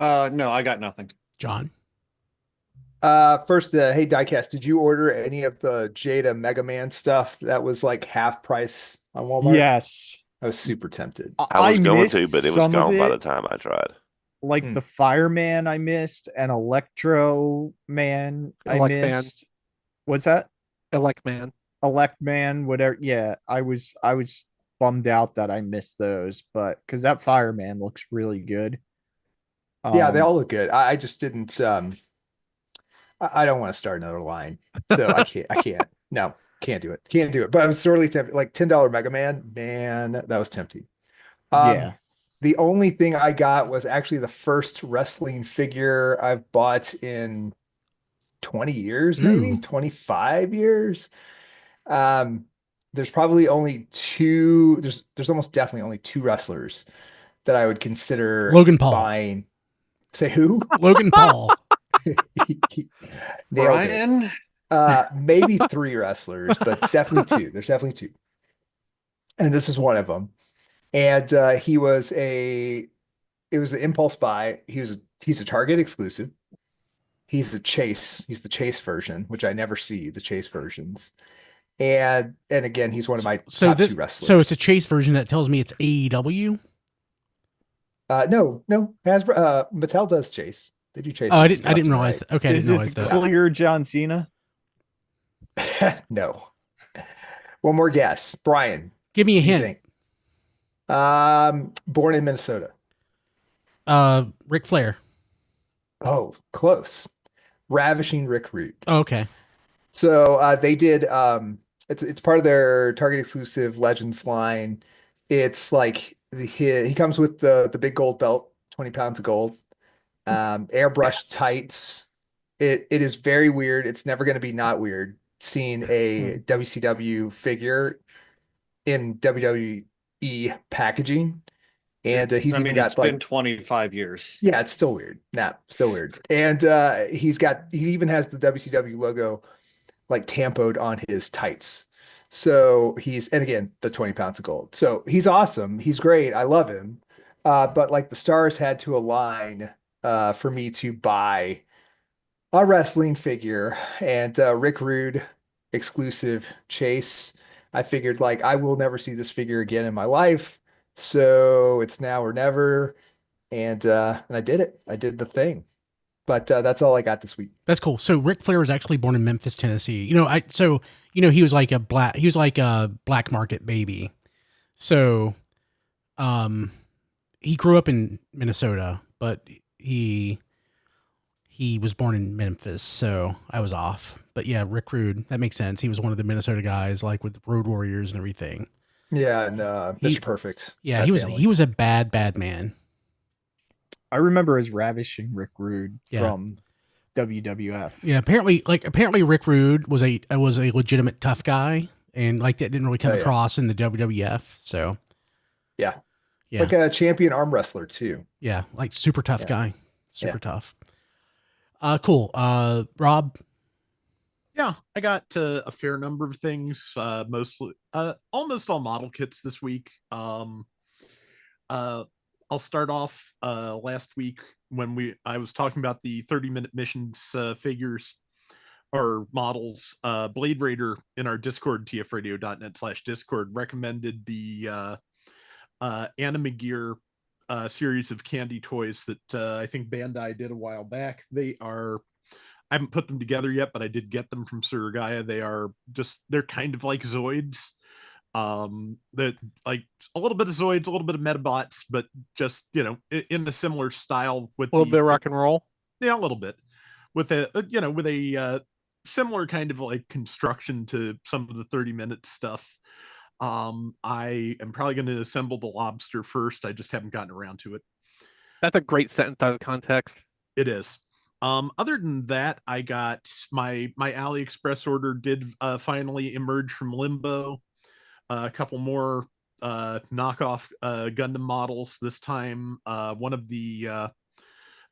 No, I got nothing. John? First, hey Diecast, did you order any of the Jada Mega Man stuff that was like half price on Walmart? Yes. I was super tempted. I was going missed to, but it was some of gone by the it. time I tried. Like the Fireman I missed, and Electro Man I Elect Man. missed. What's that? Elect Man. Elect Man, whatever. Yeah, I was bummed out that I missed those, but because that Fireman looks really good. Yeah, they all look good. I just didn't. I don't want to start another line, so I can't. No, can't do it. Can't do it. But I was sorely tempted. Like $10 Mega Man, man, that was tempting. Yeah. The only thing I got was actually the first wrestling figure I've bought in 20 years, maybe Ooh. 25 years. There's probably only two. There's almost definitely only two wrestlers that I would consider Logan Paul. buying. Say who? Logan Paul. Nailed it. Brian? Maybe three wrestlers, but definitely two. There's definitely two. And this is one of them. And it was an impulse buy. He's a Target exclusive. He's the Chase version, which I never see, the Chase versions. And again, he's one of my top two wrestlers. So it's a Chase version that tells me it's AEW? No, Mattel does Chase. They do Chase. Oh, I didn't realize that. Okay, I Is didn't it realize the that. clear John Cena? No. One more guess. Brian. Give me a What do you hint. think? Born in Minnesota. Ric Flair. Oh, close. Ravishing Rick Rude. Oh, okay. So they did it's part of their Target exclusive Legends line. It's like he comes with the big gold belt, 20 pounds of gold, airbrushed tights. It is very weird. It's never going to be not weird seeing a WCW figure in WWE packaging. And he's even got it's been 25 years. Yeah, it's still weird. Still weird. And he even has the WCW logo like tampoed on his tights. So and again, the 20 pounds of gold. So he's awesome. He's great. I love him. But like the stars had to align for me to buy a wrestling figure, and Rick Rude exclusive Chase. I figured like I will never see this figure again in my life. So it's now or never. And I did it. I did the thing. But that's all I got this week. That's cool. So Ric Flair was actually born in Memphis, Tennessee. He was like a black market baby. So he grew up in Minnesota, but he was born in Memphis, so I was off. But yeah, Rick Rude, that makes sense. He was one of the Minnesota guys, like with the Road Warriors and everything. Yeah, and Mr. Perfect. Yeah, he was a bad man. I remember as Ravishing Rick Rude from WWF. Yeah, apparently Rick Rude was a legitimate tough guy, and like that didn't really come across in the WWF. So yeah, like a champion arm wrestler too. Yeah, like super tough guy, super tough. Cool. Rob. Yeah, I got a fair number of things. Mostly, almost all model kits this week. I'll start off last week when I was talking about the 30-minute missions figures or models. Blade Raider in our Discord, tfradio.net/Discord, recommended the Anime Gear series of candy toys that I think Bandai did a while back. I haven't put them together yet, but I did get them from Surugaya. They're kind of like Zoids. That like a little bit of Zoids, a little bit of Metabots, but just in a similar style with a little bit of rock and roll. Yeah, a little bit. with a similar kind of like construction to some of the 30-minute stuff. I am probably going to assemble the lobster first. I just haven't gotten around to it. That's a great sentence out of context. It is. Other than that, I got my AliExpress order did finally emerge from limbo. A couple more knockoff Gundam models. This time, one of the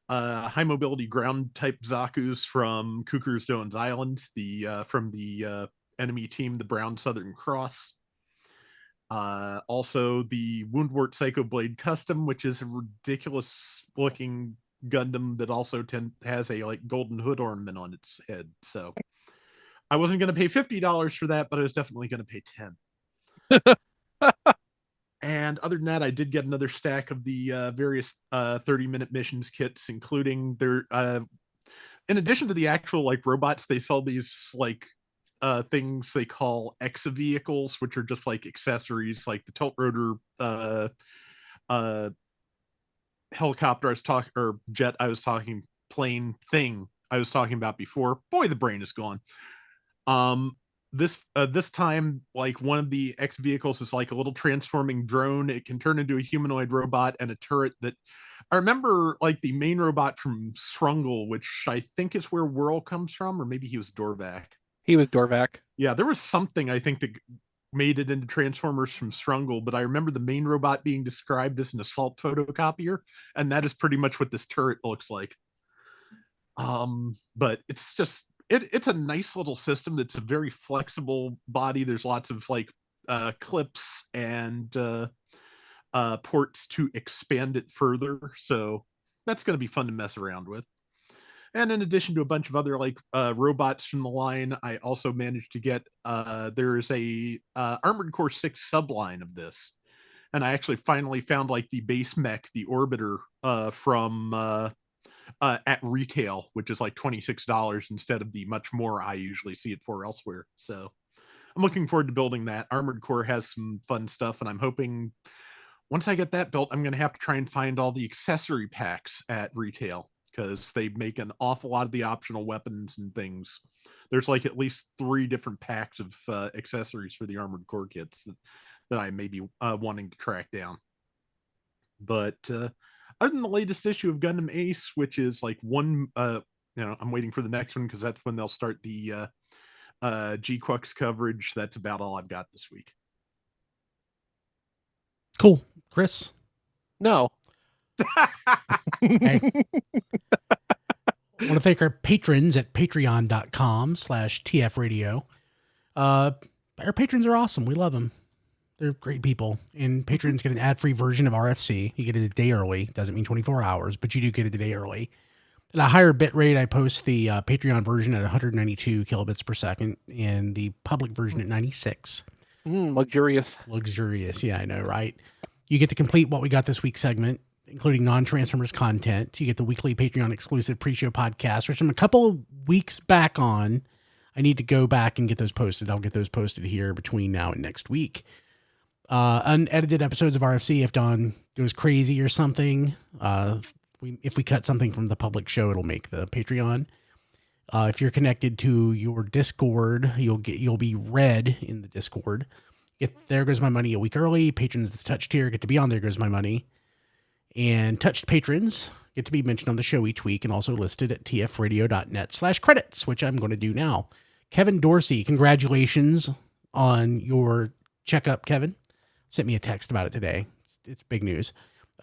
high mobility ground type Zaku's from Cuckoo's Doan's Island, from the enemy team, the Brown Southern Cross. Also the Woundwort Psycho Blade Custom, which is a ridiculous looking Gundam that also has a like golden hood ornament on its head. So I wasn't going to pay $50 for that, but I was definitely going to pay 10. And other than that, I did get another stack of the various 30-minute missions kits, including their in addition to the actual like robots, they sell these like things they call exa vehicles, which are just like accessories, like the tilt rotor helicopter plane thing I was talking about before. Boy, the brain is gone. This time, like one of the X vehicles is like a little transforming drone. It can turn into a humanoid robot and a turret that I remember, like the main robot from Srungle, which I think is where Whirl comes from, or maybe he was Dorvac. He was Dorvac. Yeah, there was something I think that made it into Transformers from Srungle, but I remember the main robot being described as an assault photocopier, and that is pretty much what this turret looks like. But it's just it's a nice little system. It's a very flexible body. There's lots of like clips and ports to expand it further, so that's going to be fun to mess around with. And in addition to a bunch of other like robots from the line, I also managed to get there's a Armored Core 6 subline of this, and I actually finally found like the base mech, the Orbiter, from at retail, which is like $26 instead of the much more I usually see it for elsewhere. So I'm looking forward to building that. Armored Core has some fun stuff, and I'm hoping once I get that built, I'm going to have to try and find all the accessory packs at retail, because they make an awful lot of the optional weapons and things. There's like at least 3 different packs of accessories for the Armored Core kits that I may be wanting to track down. But other than the latest issue of Gundam Ace, which is like I'm waiting for the next one because that's when they'll start the G-Quux coverage. That's about all I've got this week. Cool. Chris? No. Hey. I want to thank our patrons at patreon.com/tfradio. Our patrons are awesome. We love them. They're great people. And patrons get an ad-free version of RFC. You get it a day early. Doesn't mean 24 hours, but you do get it a day early. At a higher bit rate, I post the Patreon version at 192 kilobits per second and the public version at 96. Luxurious. Luxurious. Yeah, I know, right? You get to complete what we got this week segment, including non-Transformers content. You get the weekly Patreon exclusive pre-show podcast, which I'm a couple of weeks back on. I need to go back and get those posted. I'll get those posted here between now and next week. Unedited episodes of RFC if Don goes crazy or something. If we cut something from the public show, it'll make the Patreon. If you're connected to your Discord, you'll be read in the Discord. If There Goes My Money a week early, patrons of the Touch tier get to be on There Goes My Money. And touched patrons get to be mentioned on the show each week and also listed at tfradio.net/credits, which I'm going to do now. Kevin Dorsey, congratulations on your checkup, Kevin. Sent me a text about it today. It's big news.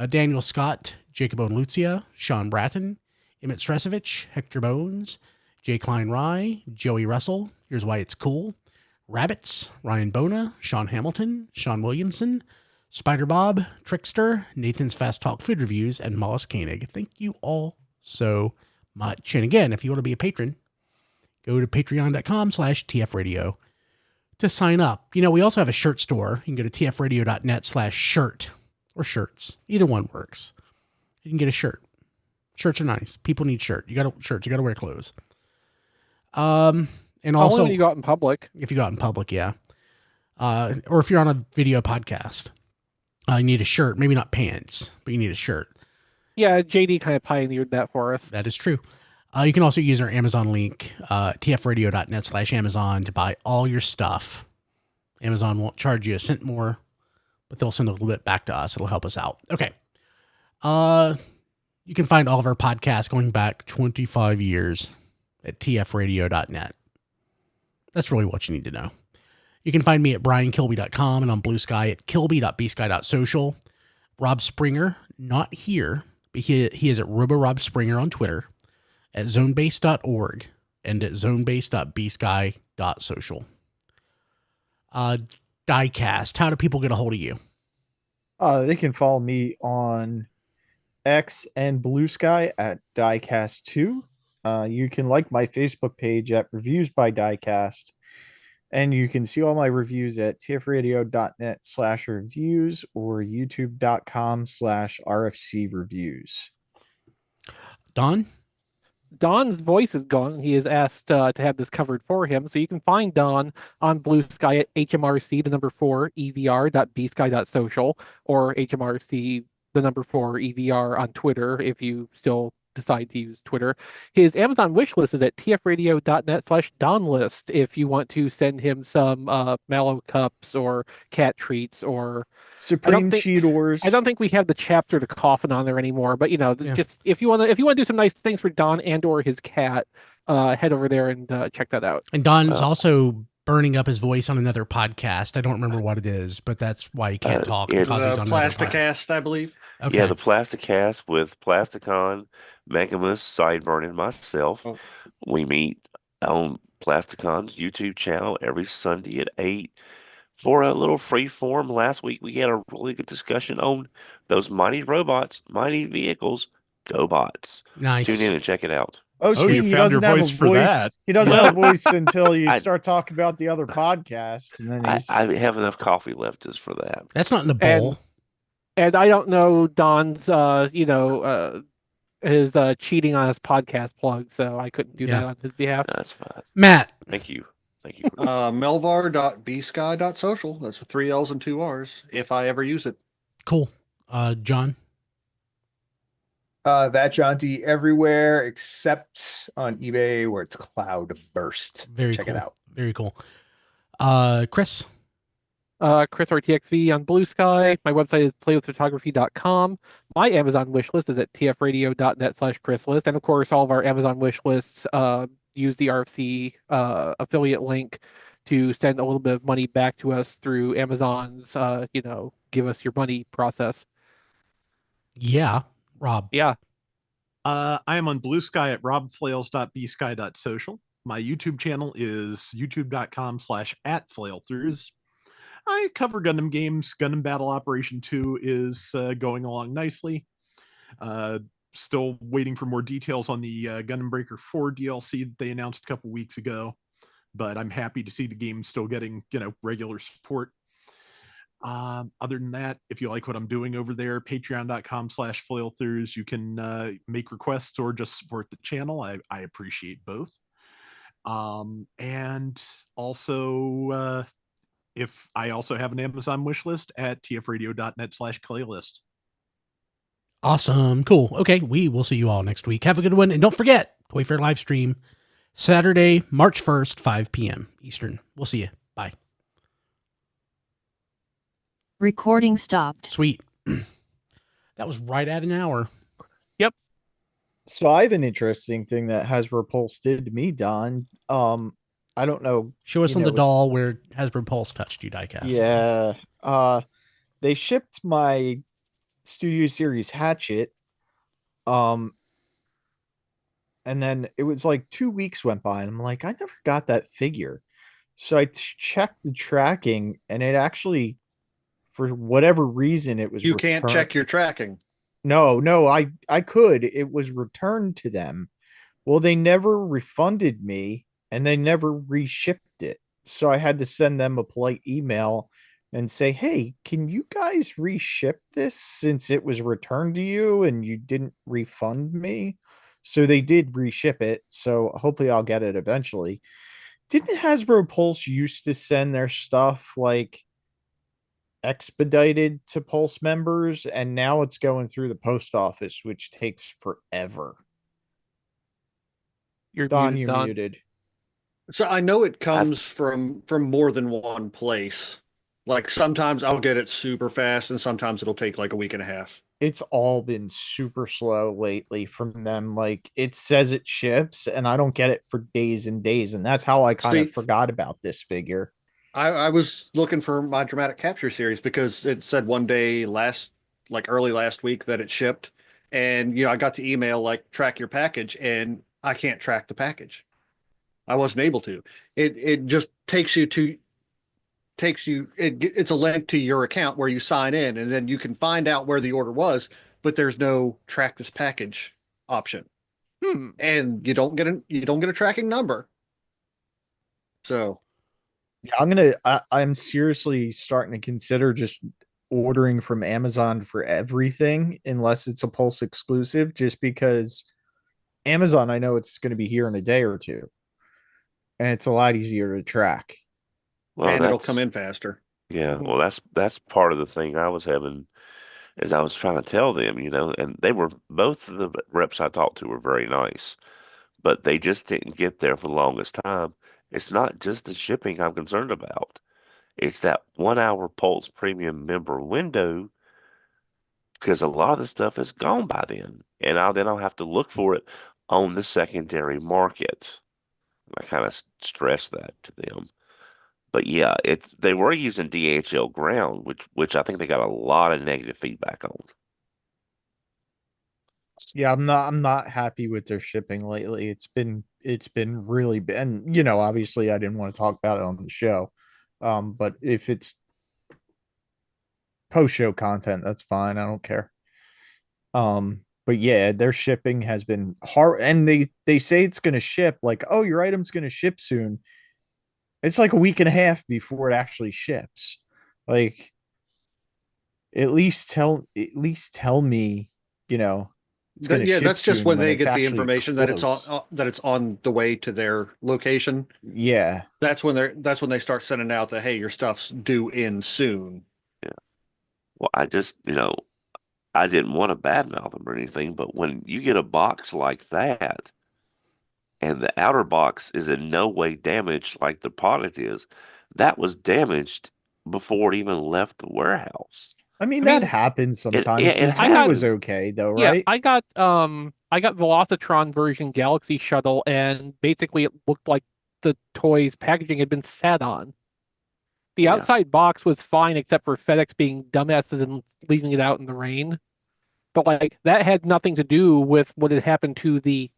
Daniel Scott, Jacob Lucia, Sean Bratton, Emmett Stresovich, Hector Bones, Jay Klein Rye, Joey Russell, Here's Why It's Cool, Rabbits, Ryan Bona, Sean Hamilton, Sean Williamson, Spider Bob, Trickster, Nathan's Fast Talk Food Reviews, and Mollis Koenig. Thank you all so much. And again, if you want to be a patron, go to patreon.com/tfradio to sign up. You know, we also have a shirt store. You can go to tfradio.net/shirt or shirts. Either one works. You can get a shirt. Shirts are nice. People need shirts. You got to wear clothes. And also only when you go out in public. If you go out in public, yeah. Or if you're on a video podcast, you need a shirt. Maybe not pants, but you need a shirt. Yeah, JD kind of pioneered that for us. That is true. You can also use our Amazon link, tfradio.net/Amazon, to buy all your stuff. Amazon won't charge you a cent more, but they'll send a little bit back to us. It'll help us out. Okay. You can find all of our podcasts going back 25 years at tfradio.net. That's really what you need to know. You can find me at briankilby.com and on Blue Sky at kilby.bsky.social. Rob Springer, not here, but he is at RoboRobSpringer on Twitter, at zonebase.org, and at zonebase.bsky.social. Diecast, how do people get a hold of you? They can follow me on X and Blue Sky at Diecast2. You can like my Facebook page at Reviews by Diecast. And you can see all my reviews at tfradio.net/reviews or youtube.com/RFC reviews. Don? Don's voice is gone. He is asked to have this covered for him. So you can find Don on Blue Sky at HMRC4 EVR.bsky.social or HMRC 4 EVR on Twitter if you still decide to use Twitter. His Amazon wish list is at tfradio.net/donlist if you want to send him some Mallow cups or cat treats or Supreme Cheetos. I don't think we have the chapter to coffin on there anymore, but just if you want to do some nice things for Don and or his cat, head over there and check that out. And Don's also burning up his voice on another podcast. I don't remember what it is, but that's why he can't talk. It's because he's on another Plasticast, I believe. Okay. Yeah, the Plasticast with Plasticon, Megamus, Sideburn, and myself. Oh. We meet on Plasticon's YouTube channel every Sunday at 8 for a little free form. Last week, we had a really good discussion on those mighty robots, mighty vehicles, GoBots. Nice. Tune in and check it out. Oh, see, you he found doesn't your have voice a for voice. that. He doesn't have a voice until you I- start talking about the other podcast, and then he's. I have enough coffee left just for that. That's not in the bowl. And I don't know Don's his cheating on his podcast plug, so I couldn't do that on his behalf. That's fine. Matt. Thank you. Melvar.bsky.social. That's with 3 L's and 2 R's if I ever use it. Cool. John? That John D everywhere except on eBay where it's Cloudburst. Check cool. it out. Very cool. Chris? Chris RTXV on Blue Sky. My website is playwithphotography.com. My Amazon wish list is at tfradio.net/chrislist. And of course, all of our Amazon wish lists use the RFC affiliate link to send a little bit of money back to us through Amazon's, give us your money process. Yeah. Rob? Yeah. I am on Blue Sky at robflails.bsky.social. My YouTube channel is youtube.com/@flailthroughs. I cover Gundam games. Gundam Battle Operation 2 is going along nicely. Still waiting for more details on the Gundam Breaker 4 DLC that they announced a couple weeks ago, but I'm happy to see the game still getting, regular support. Other than that, if you like what I'm doing over there, patreon.com/flailthroughs, you can make requests or just support the channel. I appreciate both. And also, if I also have an Amazon wish list at tfradio.net/playlist. Awesome. Cool. Okay. We will see you all next week. Have a good one. And don't forget, Toy Fair live stream Saturday, March 1st, 5 p.m. Eastern. We'll see you. Bye. Recording stopped. Sweet. That was right at an hour. Yep. So I have an interesting thing that Hasbro Pulse did to me, Don. I don't know. Show us on the doll where Hasbro Pulse touched you, Diecast. Yeah. They shipped my Studio Series Hatchet. And then it was like 2 weeks went by, and I'm like, I never got that figure. So I checked the tracking, and it actually, for whatever reason, it was. You can't check your tracking. No, I could. It was returned to them. Well, they never refunded me, and they never reshipped it. So I had to send them a polite email and say, hey, can you guys reship this since it was returned to you and you didn't refund me? So they did reship it. So hopefully I'll get it eventually. Didn't Hasbro Pulse used to send their stuff like expedited to Pulse members, and now it's going through the post office, which takes forever? You're Don, muted, you're Don. muted. So I know it comes from more than one place. Like sometimes I'll get it super fast, and sometimes it'll take like a week and a half. It's all been super slow lately from them. Like it says it ships, and I don't get it for days and days, and that's how I kind of See- forgot about this figure. I was looking for my dramatic capture series because it said one day early last week that it shipped, and I got the email like track your package, and I can't track the package. I wasn't able to. It just it's a link to your account where you sign in, and then you can find out where the order was, but there's no track this package option, and you don't get a tracking number. So Yeah, I'm seriously starting to consider just ordering from Amazon for everything unless it's a Pulse exclusive, just because Amazon, I know it's going to be here in a day or two, and it's a lot easier to track. Well, and it'll come in faster. Yeah, well, that's part of the thing I was having, is I was trying to tell them, and they were, both of the reps I talked to were very nice, but they just didn't get there for the longest time. It's not just the shipping I'm concerned about. It's that 1 hour Pulse Premium member window, because a lot of the stuff is gone by then, and then I'll have to look for it on the secondary market. I kind of stress that to them. But yeah, they were using DHL ground, which I think they got a lot of negative feedback on. Yeah, I'm not happy with their shipping lately. It's been really bad. And obviously I didn't want to talk about it on the show. But if it's post-show content, that's fine. I don't care. But yeah, their shipping has been hard, and they say it's going to ship, like, oh, your item's going to ship soon. It's like a week and a half before it actually ships. Like, at least tell me, it's going to ship That's just soon when they it's get the actually information that it's close. on the way to their location. Yeah. That's when they start sending out that, hey, your stuff's due in soon. Yeah. Well, I just, I didn't want to badmouth them or anything, but when you get a box like that, and the outer box is in no way damaged like the product is, that was damaged before it even left the warehouse. I mean, I that mean, happens sometimes. it The I toy got- was okay though, Yeah, right? I got Velocitron version Galaxy Shuttle, and basically it looked like the toy's packaging had been sat on. The Yeah. outside box was fine except for FedEx being dumbasses and leaving it out in the rain. But like that had nothing to do with what had happened to the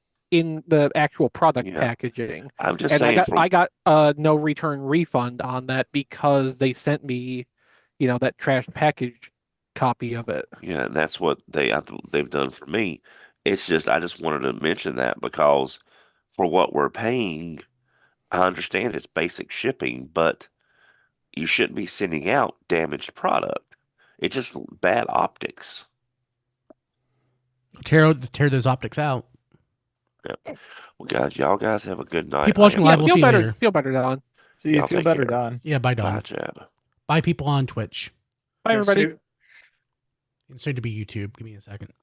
actual product Yeah. packaging. I'm just And saying, I got no return refund on that because they sent me, that trash package copy of it. yeah, and that's what they've done for me. It's just I just wanted to mention that because for what we're paying, I understand it's basic shipping, but you shouldn't be sending out damaged product. It's just bad optics. Tear those optics out. Yeah. Well, guys, y'all guys have a good night. People watching I live, am- we'll see you later. Feel better, Don. So you Y'all feel take better, care. Don. Yeah, bye, Don. Bye, Chad. Bye, people on Twitch. Bye, everybody. See- And soon to be YouTube. Give me a second.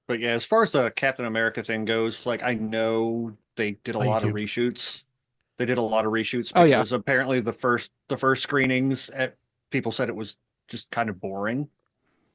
But yeah, as far as the Captain America thing goes, like I know they did a On lot of YouTube. reshoots. They did a lot of reshoots Oh, yeah. because apparently the first screenings people said it was just kind of boring.